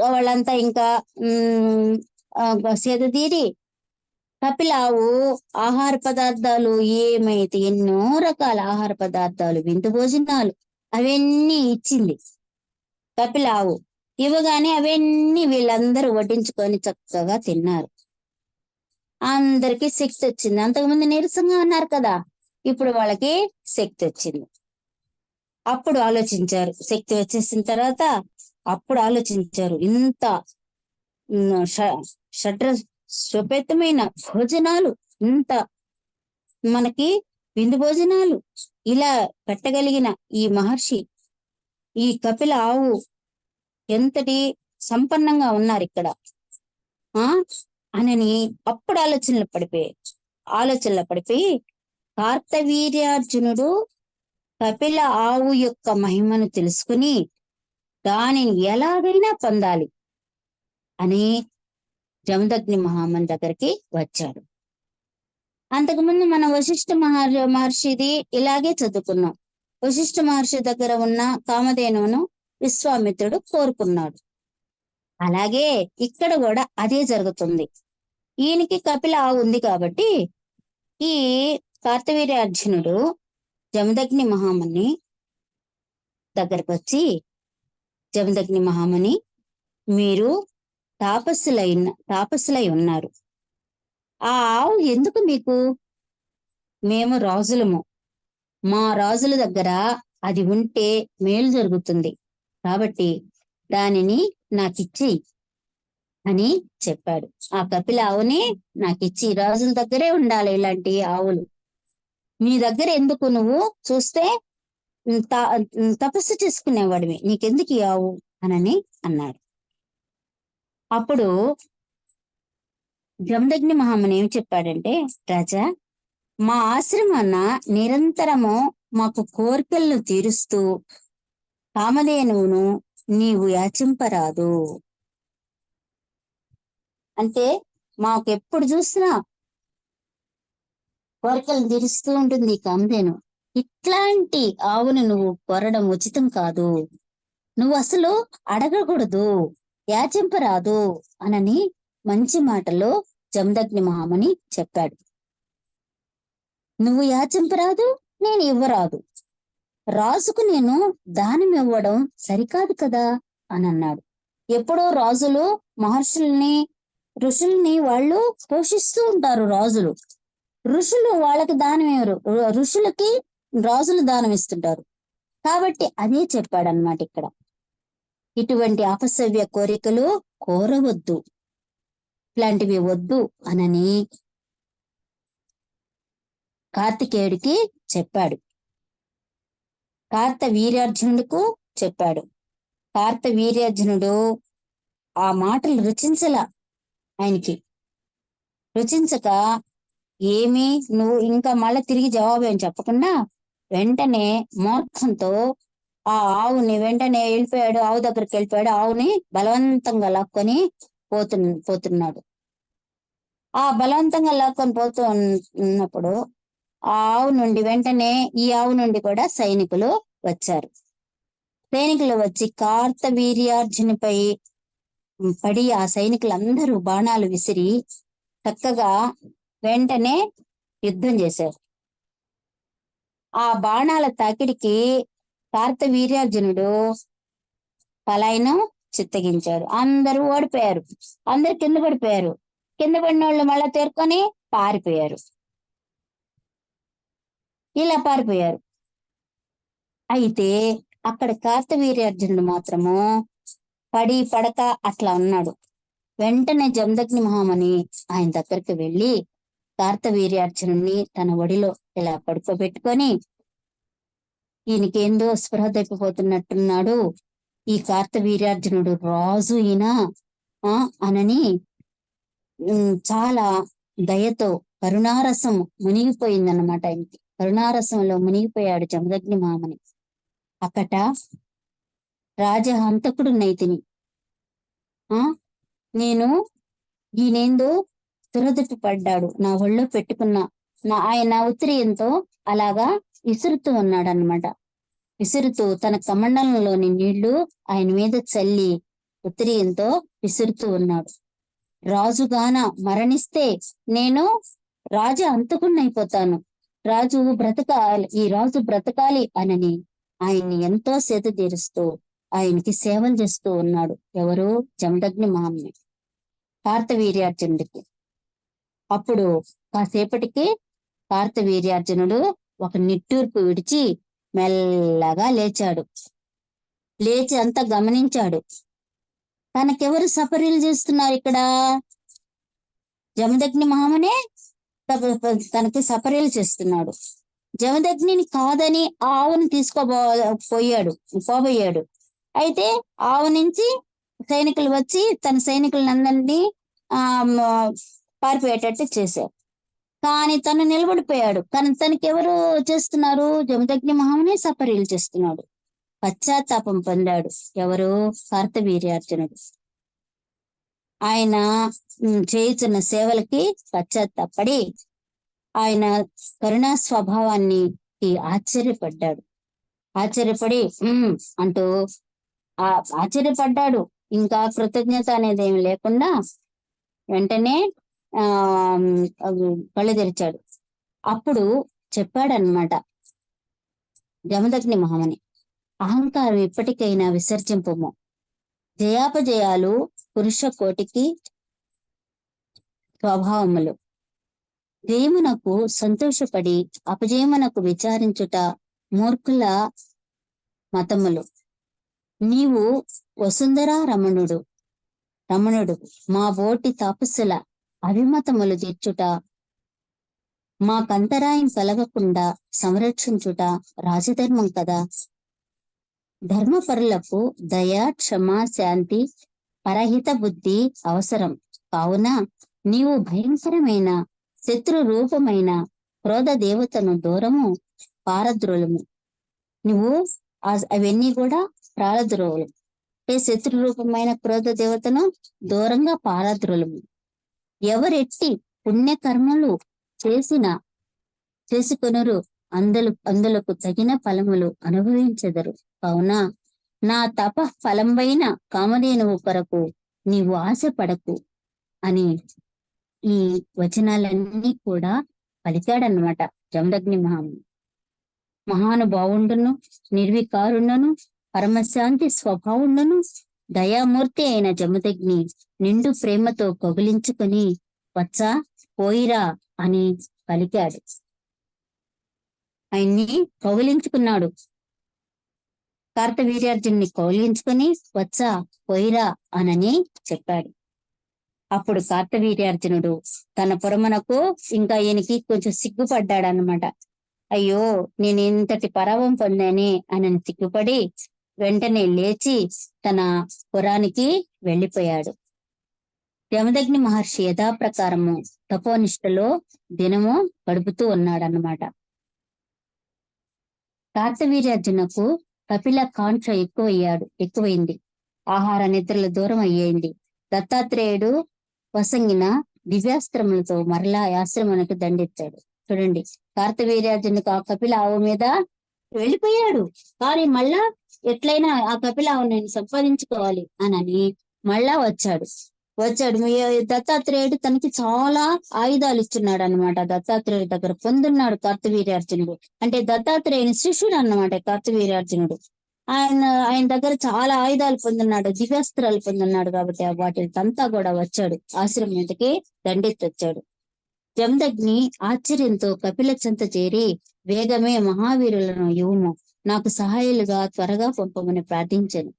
వాళ్ళంతా ఇంకా సేదతీరి కపిలావు ఆహార పదార్థాలు ఏమైతే ఎన్నో రకాల ఆహార పదార్థాలు, విందు భోజనాలు అవన్నీ ఇచ్చింది. కపిలావు ఇవ్వగానే అవన్నీ వీళ్ళందరూ వడ్డించుకొని చక్కగా తిన్నారు. అందరికీ శక్తి వచ్చింది. అంతకుముందు నీరసంగా ఉన్నారు కదా, ఇప్పుడు వాళ్ళకి శక్తి వచ్చింది. అప్పుడు ఆలోచించారు. శక్తి వచ్చేసిన తర్వాత అప్పుడు ఆలోచించారు, ఇంత శ్వేతమైన భోజనాలు, ఇంత మనకి విందు భోజనాలు ఇలా పెట్టగలిగిన ఈ మహర్షి, ఈ కపిల ఆవు ఎంతటి సంపన్నంగా ఉన్నారు ఇక్కడ అనని అప్పుడు ఆలోచనలో పడిపోయి కార్తవీర్యార్జునుడు కపిల ఆవు యొక్క మహిమను తెలుసుకుని దానిని ఎలాగైనా పొందాలి అని జమదగ్ని మహాముని దగ్గరికి వచ్చాడు. అంతకుముందు మనం వశిష్ఠ మహర్షిది ఇలాగే చదువుకున్నాం. వశిష్ఠ మహర్షి దగ్గర ఉన్న కామధేనువును విశ్వామిత్రుడు కోరుకున్నాడు. అలాగే ఇక్కడ కూడా అదే జరుగుతుంది. ఈయనకి కపిల ఆవు ఉంది కాబట్టి ఈ కార్తవీర్యార్జునుడు జమదగ్ని మహాముని దగ్గరకు వచ్చి, జమదగ్ని మహాముని, మీరు తాపస్సులై ఉన్నారు. ఆ ఆవు ఎందుకు మీకు? మేము రాజులము, మా రాజుల దగ్గర అది ఉంటే మేలు జరుగుతుంది, కాబట్టి దానిని నాకిచ్చేయి అని చెప్పాడు. ఆ కపిల ఆవుని నాకిచ్చి, రాజుల దగ్గరే ఉండాలి ఇలాంటి ఆవులు, నీ దగ్గర ఎందుకు? నువ్వు చూస్తే తపస్సు చేసుకునేవాడివి, నీకెందుకు ఈ ఆవు అనని అన్నాడు. అప్పుడు జమదగ్ని మహాముని ఏం చెప్పాడంటే, రాజా, మా ఆశ్రమాన నిరంతరము మాకు కోరికలను తీరుస్తూ కామధేనువును నీవు యాచింపరాదు. అంటే మాకు ఎప్పుడు చూసినా కోరికలను తీరుస్తూ ఉంటుంది కామధేను. ఇట్లాంటి ఆవును నువ్వు కొరడం ఉచితం కాదు, నువ్వు అసలు అడగకూడదు, యాచింపరాదు అనని మంచి మాటలో జమదగ్ని మహాముని చెప్పాడు. నువ్వు యాచింపరాదు, నేను ఇవ్వరాదు, రాజుకు నేను దానం ఇవ్వడం సరికాదు కదా అని అన్నాడు. ఎప్పుడో రాజులు మహర్షుల్ని ఋషుల్ని వాళ్ళు పోషిస్తూ ఉంటారు. రాజులు ఋషులు వాళ్ళకి దానం ఇవ్వరు. ఋషులకి రాజులు దానం ఇస్తుంటారు. కాబట్టి అదే చెప్పాడన్నమాట ఇక్కడ. ఇటువంటి అపసవ్య కోరికలు కోరవద్దు, ఇట్లాంటివి వద్దు అనని కార్తికేయుడికి చెప్పాడు. కార్తవీర్యార్జునుడికి చెప్పాడు. కార్తవీర్యార్జునుడు ఆ మాటలు రుచించలా. ఆయనకి రుచించక ఏమి నువ్వు ఇంకా మళ్ళీ తిరిగి జవాబు ఏం చెప్పకుండా వెంటనే మూర్ఖంతో ఆ ఆవుని వెంటనే వెళ్ళిపోయాడు. ఆవు దగ్గరికి వెళ్ళిపోయాడు. ఆవుని బలవంతంగా లాక్కొని పోతున్నాడు. ఆ బలవంతంగా లాక్కొని ఉన్నప్పుడు ఆ ఆవు నుండి వెంటనే ఈ ఆవు నుండి కూడా సైనికులు వచ్చారు. సైనికులు వచ్చి కార్తవీర్యార్జునిపై పడి ఆ సైనికులందరూ బాణాలు విసిరి చక్కగా వెంటనే యుద్ధం చేశారు. ఆ బాణాల తాకిడికి కార్తవీర్యార్జునుడు పలాయనం చిత్తగించాడు. అందరూ ఓడిపోయారు. అందరు కింద పడిపోయారు. కింద పడిన వాళ్ళు మళ్ళా తేరుకొని పారిపోయారు. ఇలా పారిపోయారు. అయితే అక్కడ కార్తవీర్యార్జునుడు మాత్రము పడి పడక అట్లా ఉన్నాడు. వెంటనే జమదగ్ని మహాముని ఆయన దగ్గరికి వెళ్ళి కార్తవీర్యార్జునుడిని తన ఒడిలో ఇలా పడుకోబెట్టుకొని, ఈయనకేందో స్పృహ తప్పిపోతున్నట్టున్నాడు, ఈ కార్తవీర్యార్జునుడు రాజు ఈయన అనని చాలా దయతో కరుణారసం మునిగిపోయిందన్నమాట. ఆయనకి కరుణారసంలో మునిగిపోయాడు జమదగ్ని మహాముని. అక్కట రాజహంతకుడు నైతిని, నేను ఈయనేందో దురదపి పడ్డాడు, నా ఒళ్ళో పెట్టుకున్న ఆయన ఉత్తరీయంతో అలాగా విసురుతూ ఉన్నాడు అన్నమాట. విసురుతూ తన కమండలంలోని నీళ్లు ఆయన మీద చల్లి ఉత్తరీయంతో విసురుతూ ఉన్నాడు. రాజుగాన మరణిస్తే నేను రాజు అంతకున్నైపోతాను, రాజు బ్రతకాలి, ఈ రాజు బ్రతకాలి అనని ఆయన్ని ఎంతో సేద తీరుస్తూ ఆయనకి సేవలు చేస్తూ ఉన్నాడు. ఎవరు? జమదగ్ని మహాముని కార్తవీర్యార్జునుడికి. అప్పుడు కాసేపటికి కార్తవీర్యార్జునుడు ఒక నిట్టూర్పు విడిచి మెల్లగా లేచాడు. లేచి అంతా గమనించాడు. తనకెవరు సపర్యలు చేస్తున్నారు ఇక్కడ? జమదగ్ని మహామునే తనకి సపర్యలు చేస్తున్నాడు. జమదగ్నిని కాదని ఆవును పోబోయాడు. అయితే ఆవు నుంచి సైనికులు వచ్చి తన సైనికులందరినీ పారిపోయేటట్టు చేశారు. కానీ తను నిలబడిపోయాడు. కానీ తనకి ఎవరు చేస్తున్నారు? జమదగ్ని మహామునే సపర్యలు చేస్తున్నాడు. పశ్చాత్తాపం పొందాడు. ఎవరు? కార్తవీర్యార్జునుడు. ఆయన చేయుచున్న సేవలకి పశ్చాత్తాపడి ఆయన కరుణా స్వభావాన్ని ఆశ్చర్యపడి అంటూ ఆశ్చర్యపడ్డాడు. ఇంకా కృతజ్ఞత అనేది ఏమి లేకుండా వెంటనే కళ్ళు తెరిచాడు. అప్పుడు చెప్పాడనమాట జమదగ్ని మహాముని, అహంకారం ఇప్పటికైనా విసర్జింపము. జయాపజయాలు పురుష కోటికి స్వభావములు. జయమునకు సంతోషపడి అపజయమునకు విచారించుట మూర్ఖుల మతములు. నీవు వసుంధరా రమణుడు మా బోటి తాపస్సుల అభిమతములు తీర్చుట, మాకంతరాయం కలగకుండా సంరక్షించుట రాజధర్మం కదా. ధర్మపరులకు దయ, క్షమ, శాంతి, పరహిత బుద్ధి అవసరం. కావున నీవు భయంకరమైన శత్రు రూపమైన క్రోధ దేవతను దూరము పారద్రోలము. నువ్వు అవన్నీ కూడా పారద్రోలు. శత్రు రూపమైన క్రోధ దేవతను దూరంగా పారద్రోలము. ఎవరెట్టి పుణ్యకర్మలు చేసుకొనరు అందులకు తగిన ఫలములు అనుభవించెదరు. కావున నా తప ఫలంపైన కామధేనువు కొరకు నీవు ఆశపడకు అని ఈ వచనాలన్నీ కూడా పలికాడన్నమాట జమదగ్ని మహాముని. మహానుభావుండును, నిర్వికారుండును, పరమశాంతి స్వభావుండును, దయామూర్తి అయిన జమదగ్ని నిండు ప్రేమతో కౌగిలించుకొని వచ్చా పోయిరా అని పలికాడు. ఆయన్ని కౌగిలించుకున్నాడు. కార్తవీర్యార్జున్ని కౌగిలించుకొని వచ్చా పోయిరా అనని చెప్పాడు. అప్పుడు కార్తవీర్యార్జునుడు తన పొరమనకు ఇంకా ఈయనకి కొంచెం సిగ్గుపడ్డాడనమాట. అయ్యో నేను ఇంతటి పరాభం పొందానే అని సిగ్గుపడి వెంటనే లేచి తన పురానికి వెళ్ళిపోయాడు. జమదగ్ని మహర్షి యథాప్రకారము తపోనిష్టలో దినము గడుపుతూ ఉన్నాడన్నమాట. కార్తవీర్యార్జునకు కపిల కాంక్ష ఎక్కువైంది. ఆహార నిద్రల దూరం అయ్యింది. దత్తాత్రేయుడు వసంగిన దివ్యాస్త్రములతో మరలా ఆశ్రమానికి దండెత్తాడు. చూడండి, కార్తవీర్యార్జునుకు ఆ కపిల ఆవు మీద వెళ్ళిపోయాడు. కానీ మళ్ళా ఎట్లయినా ఆ కపిల ఆవు నేను సంపాదించుకోవాలి అని మళ్ళా వచ్చాడు. దత్తాత్రేయుడు తనకి చాలా ఆయుధాలు ఇస్తున్నాడు అనమాట. దత్తాత్రేయుడు దగ్గర పొందున్నాడు కార్తవీర్యార్జునుడు. అంటే దత్తాత్రేయుని శిష్యుడు అన్నమాట కార్తవీర్యార్జునుడు. ఆయన దగ్గర చాలా ఆయుధాలు పొందున్నాడు, దివ్యాస్త్రాలు పొందున్నాడు. కాబట్టి వాటికంతా కూడా వచ్చాడు, ఆశ్రమం మీదకి దండెత్తొచ్చాడు. జమదగ్ని ఆశ్చర్యంతో కపిల చెంత చేరి వేగమే మహావీరులను యువము నాకు సహాయాలుగా త్వరగా పంపమని ప్రార్థించాను.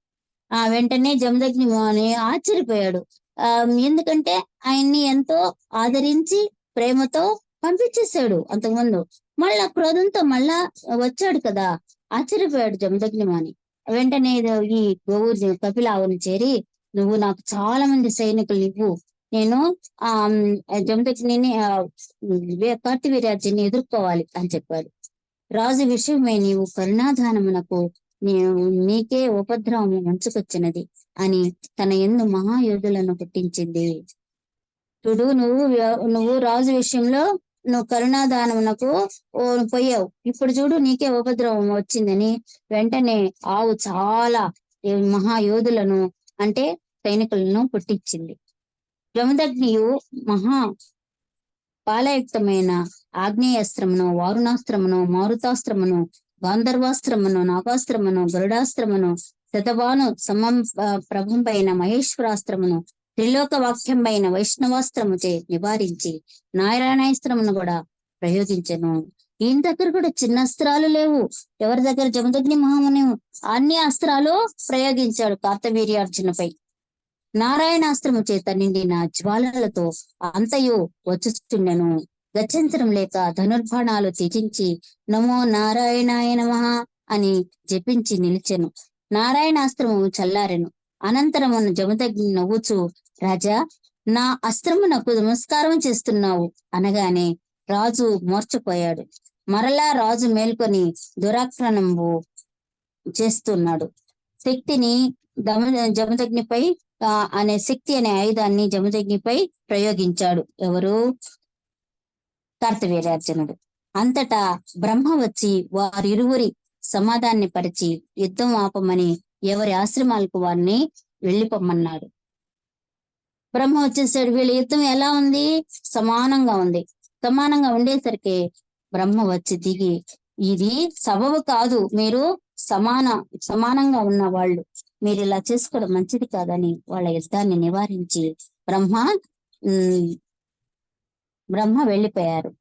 వెంటనే జమదగ్ని ఆశ్చర్యపోయాడు. ఎందుకంటే ఆయన్ని ఎంతో ఆదరించి ప్రేమతో పంపించేశాడు అంతకుముందు. మళ్ళా క్రోధంతో మళ్ళా వచ్చాడు కదా, ఆశ్చర్యపోయాడు జమదగ్ని మాని. వెంటనే ఈ గోవు కపిలావుని చేరి నువ్వు నాకు చాలా మంది సైనికులు ఇవ్వు, నేను జమదగ్ని కార్తవీర్యార్జున్ని ఎదుర్కోవాలి అని చెప్పాడు. రాజు విషయమై నీవు కరుణాధానమునకు నీకే ఉపద్రవం మంచుకొచ్చినది అని తన యందు మహాయోధులను పుట్టించింది. చూడు, నువ్వు రాజు విషయంలో నువ్వు కరుణాదానమునకు పోయావు, ఇప్పుడు చూడు నీకే ఉపద్రవం వచ్చిందని వెంటనే ఆవు చాలా మహాయోధులను అంటే సైనికులను పుట్టించింది. జమదగ్నియు మహా పాలయుక్తమైన ఆగ్నేయాస్త్రమును, వారుణాస్త్రమును, మారుతాస్త్రమును, గాంధర్వాస్త్రమును, నాగాస్త్రమును, గరుడాస్త్రమును, శతవాను ప్రభంపైన మహేశ్వరాస్త్రమును, త్రిలోక వాక్యంపైన వైష్ణవాస్త్రముచే నివారించి నారాయణాస్త్రమును కూడా ప్రయోగించను. ఈయన దగ్గర కూడా చిన్న అస్త్రాలు లేవు. ఎవరి దగ్గర? జమదగ్ని మహాముని అన్ని అస్త్రాలు ప్రయోగించాడు కార్తవీర్యార్జునపై. నారాయణాస్త్రము చేత నిండిన జ్వాలలతో అంతయు వచ్చుచుండెను. గత్యంతరం లేక ధనుర్బాణాలు త్యజించి నమో నారాయణాయ నమః అని జపించి నిలిచెను. నారాయణాస్త్రము చల్లారెను. అనంతరము జమదగ్ని నవ్వుచు, రాజా, నా అస్త్రమునకు నమస్కారం చేస్తున్నావు అనగానే రాజు మూర్ఛపోయాడు. మరలా రాజు మేల్కొని దురాక్రమణము చేస్తున్నాడు. శక్తిని జమదగ్నిపై అనే శక్తి అనే ఆయుధాన్ని జమదగ్నిపై ప్రయోగించాడు. ఎవరు? కార్తవీర్యార్జునుడు. అంతటా బ్రహ్మ వచ్చి వారిరువురి సమాధాన్ని పరిచి యుద్ధం ఆపమని ఎవరి ఆశ్రమాలకు వారిని వెళ్ళిపోమన్నాడు. బ్రహ్మ వచ్చేసరికి వీళ్ళ యుద్ధం ఎలా ఉంది? సమానంగా ఉంది. సమానంగా ఉండేసరికి బ్రహ్మ వచ్చి దిగి, ఇది సబబు కాదు, మీరు సమానంగా ఉన్న వాళ్ళు, మీరు ఇలా చేసుకోవడం మంచిది కాదని వాళ్ళ యుద్ధాన్ని నివారించి బ్రహ్మ వెళ్ళిపోయారు.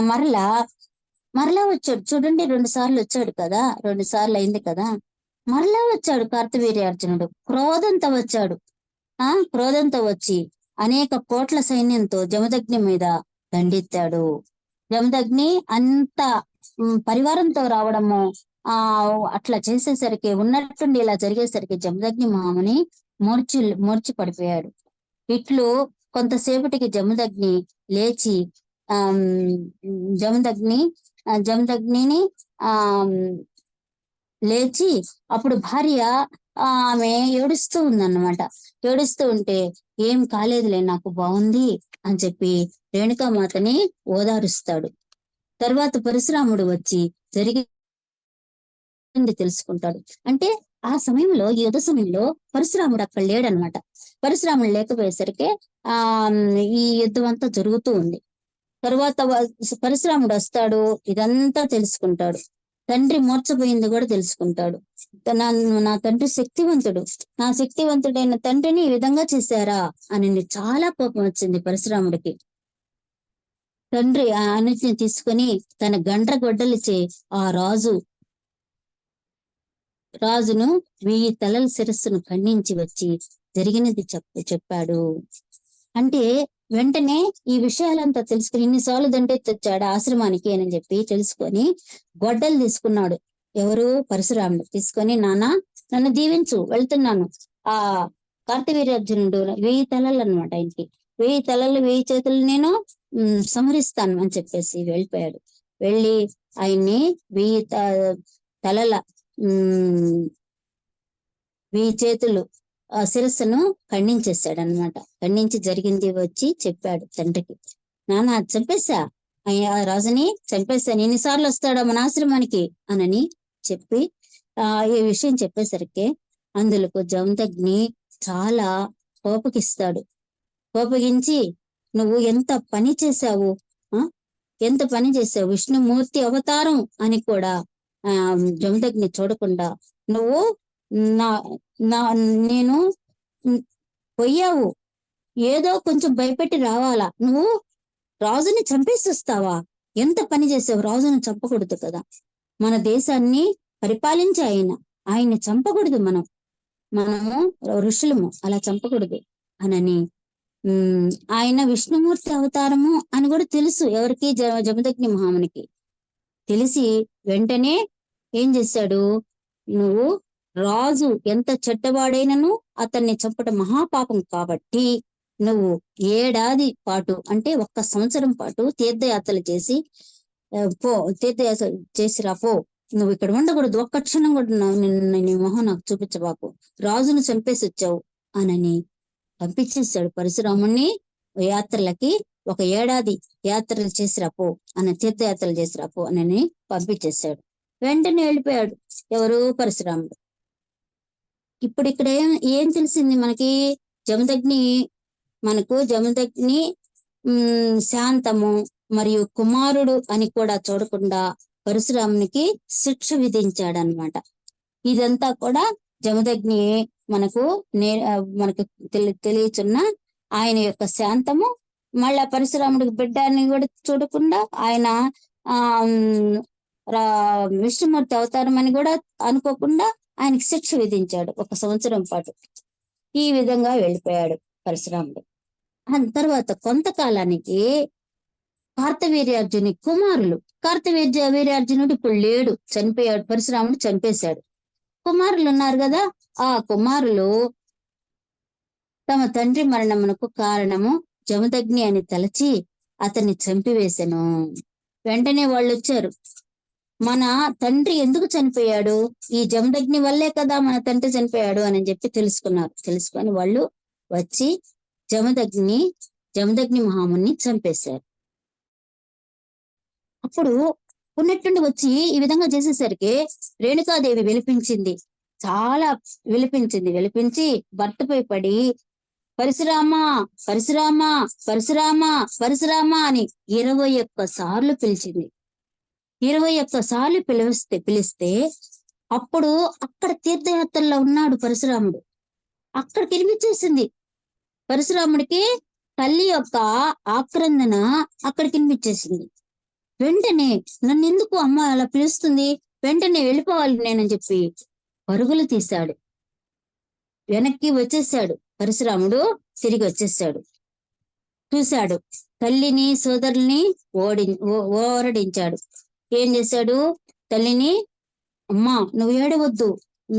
మరలా వచ్చాడు. చూడండి, 2 సార్లు వచ్చాడు కదా, 2 సార్లు అయింది కదా. మరలా వచ్చాడు కార్తవీర్యార్జునుడు. క్రోధంతో వచ్చాడు. క్రోధంతో వచ్చి అనేక కోట్ల సైన్యంతో జమదగ్ని మీద దండెత్తాడు. జమదగ్ని అంత పరివారంతో రావడము అట్లా చేసేసరికి, ఉన్నట్టుండి ఇలా జరిగేసరికి జమదగ్ని మహాముని మూర్చి పడిపోయాడు. ఇట్లు కొంతసేపటికి జమదగ్ని లేచి జమదగ్నిని లేచి అప్పుడు భార్య ఆమె ఏడుస్తూ ఉందన్నమాట. ఏడుస్తూ ఉంటే ఏం కాలేదులే, నాకు బాగుంది అని చెప్పి రేణుకామాతని ఓదారుస్తాడు. తర్వాత పరశురాముడు వచ్చి జరిగింది తెలుసుకుంటాడు. అంటే ఆ సమయంలో, ఈ యుద్ధ సమయంలో పరశురాముడు అక్కడ లేడనమాట. పరశురాముడు లేకపోయేసరికి ఈ యుద్ధం అంతా జరుగుతూ ఉంది. తర్వాత పరశురాముడు వస్తాడు, ఇదంతా తెలుసుకుంటాడు. తండ్రి మూర్చపోయింది కూడా తెలుసుకుంటాడు. నా తండ్రి శక్తివంతుడు, నా శక్తివంతుడైన తండ్రిని ఈ విధంగా చేశారా అని చాలా కోపం వచ్చింది పరశురాముడికి. తండ్రి ఆ అనుజ్ఞ తీసుకుని తన గండ్ర గొడ్డలిచే ఆ రాజును 1000 తలల శిరస్సును ఖండించి వచ్చి జరిగినది చెప్పాడు. అంటే వెంటనే ఈ విషయాలంతా తెలుసుకుని, ఇన్నిసార్లు దండే తెచ్చాడు ఆశ్రమానికి అని చెప్పి తెలుసుకొని గొడ్డలు తీసుకున్నాడు. ఎవరు? పరశురాముడు. తీసుకొని, నాన్న నన్ను దీవించు, వెళ్తున్నాను. ఆ కార్తవీర్యార్జునుడు 1000 తలలు అనమాట ఆయనకి. 1000 తలలు 1000 చేతులు నేను సంహరిస్తాను అని చెప్పేసి వెళ్ళిపోయాడు. వెళ్ళి ఆయన్ని 1000 తలల 1000 చేతులు ఆ శిరస్సును ఖండించేశాడు అనమాట. ఖండించి జరిగింది వచ్చి చెప్పాడు తండ్రికి. నాన్న చంపేశా, ఆ రాజుని చంపేశాను, ఎన్నిసార్లు వస్తాడా మన ఆశ్రమానికి అనని చెప్పి ఈ విషయం చెప్పేసరికి అందులకు జమదగ్ని చాలా కోపగిస్తాడు. కోపగించి, నువ్వు ఎంత పని చేశావు, ఎంత పని చేశావు, విష్ణుమూర్తి అవతారం అని కూడా జమదగ్ని చూడకుండా నువ్వు నేను పోయావు, ఏదో కొంచెం భయపెట్టి రావాలా, నువ్వు రాజుని చంపేసి వస్తావా, ఎంత పని చేసావు, రాజుని చంపకూడదు కదా, మన దేశాన్ని పరిపాలించే ఆయన్ని చంపకూడదు, మనము ఋషులము, అలా చంపకూడదు అనని. ఆయన విష్ణుమూర్తి అవతారము అని కూడా తెలుసు ఎవరికి? జమదగ్ని మహామునికి తెలిసి వెంటనే ఏం చేశాడు, నువ్వు రాజు ఎంత చెడ్డవాడైనను అతన్ని చంపడం మహాపాపం కాబట్టి నువ్వు 7 ఏడాది పాటు, అంటే 1 సంవత్సరం పాటు తీర్థయాత్రలు చేసి తీర్థయాత్ర చేసి రాపో, నువ్వు ఇక్కడ ఉండకూడదు, ఒక్క క్షణం కూడా నీ మొహం నాకు చూపించబాకు, రాజును చంపేసి వచ్చావు అనని పంపించేశాడు. పరశురాముణ్ణి యాత్రలకి 1 ఏడాది యాత్రలు చేసి రాపో తీర్థయాత్రలు చేసి రాపో అని పంపించేశాడు. వెంటనే వెళ్ళిపోయాడు ఎవరు? పరశురాముడు. ఇప్పుడు ఇక్కడ ఏం తెలిసింది మనకి? జమదగ్ని శాంతము మరియు కుమారుడు అని కూడా చూడకుండా పరశురామునికి శిక్ష విధించాడనమాట. ఇదంతా కూడా జమదగ్ని మనకు తెలియచున్న ఆయన యొక్క శాంతము, మళ్ళా పరశురాముడికి బిడ్డని కూడా చూడకుండా ఆయన విష్ణుమూర్తి అవతారం అని కూడా అనుకోకుండా ఆయనకి శిక్ష విధించాడు 1 సంవత్సరం పాటు. ఈ విధంగా వెళ్ళిపోయాడు పరశురాముడు. ఆ తర్వాత కొంతకాలానికి కార్తవీర్యార్జుని కుమారులు, వీర్యార్జునుడు ఇప్పుడు లేడు, చనిపోయాడు, పరశురాముడు చంపేశాడు. కుమారులు ఉన్నారు కదా, ఆ కుమారులు తమ తండ్రి మరణమునకు కారణము జమదగ్ని అని తలచి అతన్ని చంపివేశను. వెంటనే వాళ్ళు వచ్చారు, మన తండ్రి ఎందుకు చనిపోయాడు, ఈ జమదగ్ని వల్లే కదా మన తండ్రి చనిపోయాడు అని చెప్పి తెలుసుకొని వాళ్ళు వచ్చి జమదగ్ని మహాముని చంపేశారు. అప్పుడు ఉన్నట్టుండి వచ్చి ఈ విధంగా చేసేసరికి రేణుకాదేవి చాలా విలిపించి భర్తపై పడి పరశురామా పరశురామా పరశురామా పరశురామా అని 21 సార్లు పిలిచింది. 21 సార్లు పిలిస్తే అప్పుడు అక్కడ తీర్థయాత్రలో ఉన్నాడు పరశురాముడు. అక్కడ వినిపించేసింది పరశురాముడికి తల్లి యొక్క ఆక్రందన అక్కడ వినిపించేసింది. వెంటనే నన్ను ఎందుకు అమ్మ అలా పిలుస్తుంది, వెంటనే వెళ్ళిపోవాలి నేనని చెప్పి పరుగులు తీశాడు. వెనక్కి వచ్చేసాడు పరశురాముడు, తిరిగి వచ్చేసాడు. చూశాడు, తల్లిని సోదరుల్ని ఓరడించాడు. ఏం చేశాడు? తల్లిని, అమ్మా నువ్వు ఏడవద్దు,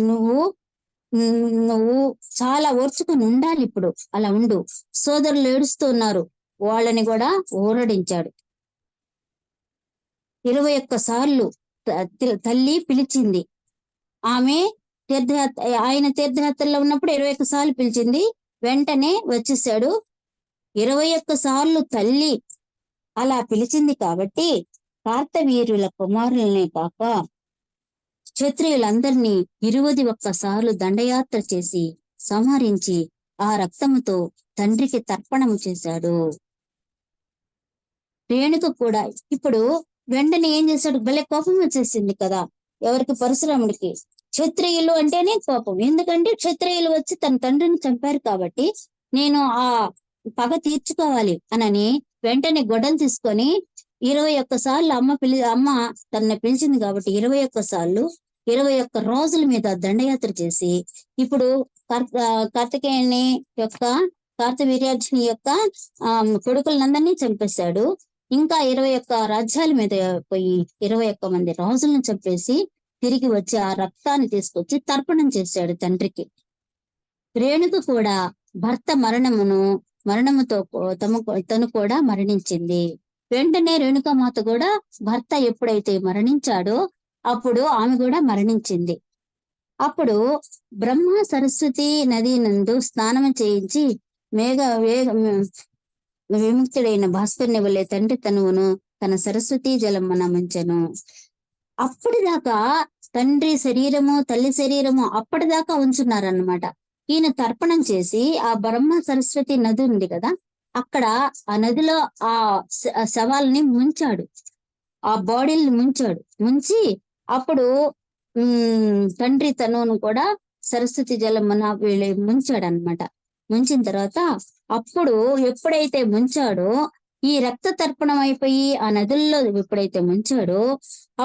నువ్వు చాలా ఓర్చుకొని ఉండాలి, ఇప్పుడు అలా ఉండు, సోదరులు ఏడుస్తున్నారు, వాళ్ళని కూడా ఓరడించాడు. 21 సార్లు తల్లి పిలిచింది. ఆయన తీర్థయాత్రలో ఉన్నప్పుడు 21 సార్లు పిలిచింది, వెంటనే వచ్చేసాడు. 21 సార్లు తల్లి అలా పిలిచింది కాబట్టి కార్తవీర్యుల కుమారులనే కాక క్షత్రియులందరినీ 21 సార్లు దండయాత్ర చేసి సంహరించి ఆ రక్తముతో తండ్రికి తర్పణము చేశాడు. రేణుక కూడా ఇప్పుడు వెంటనే ఏం చేశాడు, భలే కోపం వచ్చేసింది కదా, ఎవరికి? పరశురాముడికి. క్షత్రియులు అంటేనే కోపం. ఎందుకంటే క్షత్రియులు వచ్చి తన తండ్రిని చంపారు కాబట్టి నేను ఆ పగ తీర్చుకోవాలి అనని వెంటనే గొడ్డలు తీసుకొని 21 సార్లు అమ్మ తనని పిలిచింది కాబట్టి 21 సార్లు 21 రోజుల మీద దండయాత్ర చేసి ఇప్పుడు కార్తికేయుని యొక్క కార్తవీర్యార్జుని యొక్క కొడుకులందరినీ చంపేశాడు. ఇంకా 21 రాజ్యాల మీద పోయి 21 మంది రాజులను చంపేసి తిరిగి వచ్చి ఆ రక్తాన్ని తీసుకొచ్చి తర్పణం చేశాడు తండ్రికి. రేణుక కూడా భర్త మరణముతో తను కూడా మరణించింది. వెంటనే రేణుకామాత కూడా భర్త ఎప్పుడైతే మరణించాడో అప్పుడు ఆమె కూడా మరణించింది. అప్పుడు బ్రహ్మ సరస్వతి నది నందు స్నానం చేయించి విముక్తుడైన భాస్కరుని వల్లే తండ్రి తనువును తన సరస్వతి జలమున ముంచెను. అప్పటిదాకా తండ్రి శరీరము తల్లి శరీరము అప్పటిదాకా ఉంచున్నారన్నమాట. ఈయన తర్పణం చేసి ఆ బ్రహ్మ సరస్వతి నది ఉంది కదా, అక్కడ ఆ నదిలో ఆ శవాల్ని ముంచాడు, ఆ బాడీల్ని ముంచి అప్పుడు తండ్రి తనువును కూడా సరస్వతి జలమున ముంచాడు అనమాట. ముంచిన తర్వాత అప్పుడు ఎప్పుడైతే ముంచాడో ఈ రక్త తర్పణం అయిపోయి ఆ నదుల్లో ఎప్పుడైతే ముంచాడో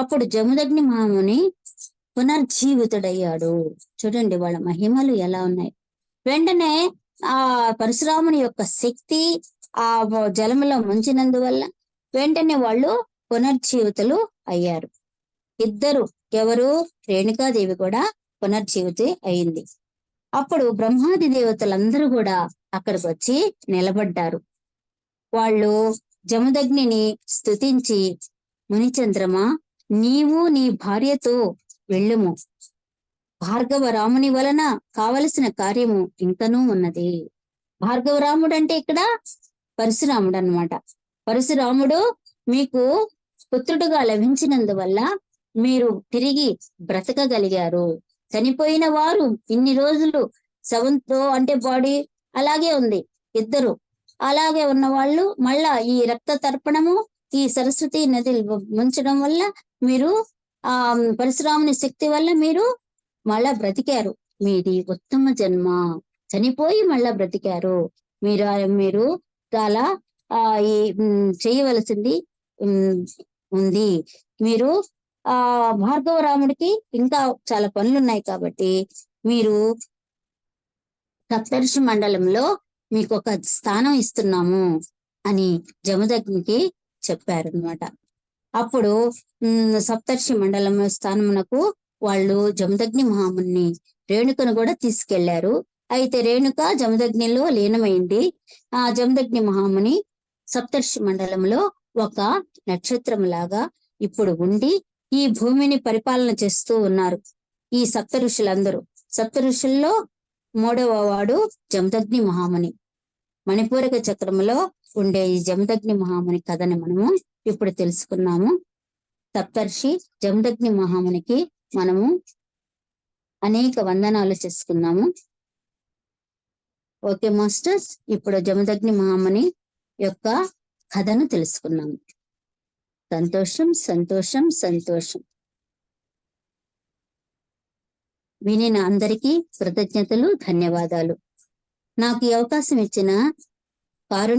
అప్పుడు జమదగ్ని మహాముని పునర్జీవితుడయ్యాడు. చూడండి వాళ్ళ మహిమలు ఎలా ఉన్నాయి. వెంటనే ఆ పరశురాముని యొక్క శక్తి ఆ జలములో ముంచినందువల్ల వెంటనే వాళ్ళు పునర్జీవితులు అయ్యారు. ఇద్దరు ఎవరు? రేణుకాదేవి కూడా పునర్జీవితి అయింది. అప్పుడు బ్రహ్మాది దేవతలందరూ కూడా అక్కడికి వచ్చి నిలబడ్డారు. వాళ్ళు జమదగ్నిని స్తుతించి, మునిచంద్రమా, నీవు నీ భార్యతో వెళ్ళుము, భార్గవ రాముని వలన కావలసిన కార్యము ఇంకనూ ఉన్నది. భార్గవ రాముడు అంటే ఇక్కడ పరశురాముడు అన్నమాట. పరశురాముడు మీకు పుత్రుడుగా లభించినందువల్ల మీరు తిరిగి బ్రతకగలిగారు. చనిపోయిన వారు ఇన్ని రోజులు శవంతో అంటే బాడీ అలాగే ఉంది, ఇద్దరు అలాగే ఉన్న వాళ్ళు మళ్ళా ఈ రక్త తర్పణము ఈ సరస్వతి నది ముంచడం వల్ల మీరు ఆ పరశురాముని శక్తి వల్ల మీరు మళ్ళా బ్రతికారు. మీది ఉత్తమ జన్మ. చనిపోయి మళ్ళా బ్రతికారు. మీరు చాలా ఈ చేయవలసింది ఉంది. మీరు భార్గవ రాముడికి ఇంకా చాలా పనులు ఉన్నాయి కాబట్టి మీరు సప్తర్షి మండలంలో మీకు ఒక స్థానం ఇస్తున్నాము అని జమదగ్నికి చెప్పారనమాట. అప్పుడు సప్తర్షి మండలం స్థానమునకు వాళ్ళు జమదగ్ని మహాముని రేణుకను కూడా తీసుకెళ్లారు. అయితే రేణుక జమదగ్నిలో లీనమైంది. ఆ జమదగ్ని మహాముని సప్తర్షి మండలంలో ఒక నక్షత్రం లాగా ఇప్పుడు ఉండి ఈ భూమిని పరిపాలన చేస్తూ ఉన్నారు ఈ సప్త ఋషులందరూ. సప్త ఋషుల్లో 3వ వాడు జమదగ్ని మహాముని. మణిపూరక చక్రంలో ఉండే ఈ జమదగ్ని మహాముని కథని మనము ఇప్పుడు తెలుసుకున్నాము. సప్తర్షి జమదగ్ని మహామునికి మనము అనేక వందనాలు చేసుకున్నాము. ఓకే మాస్టర్స్, ఇప్పుడు జమదగ్ని మహాముని యొక్క కథను తెలుసుకున్నాము. సంతోషం సంతోషం సంతోషం. వినిన అందరికీ కృతజ్ఞతలు, ధన్యవాదాలు. నాకు ఈ అవకాశం ఇచ్చిన కారుణ్య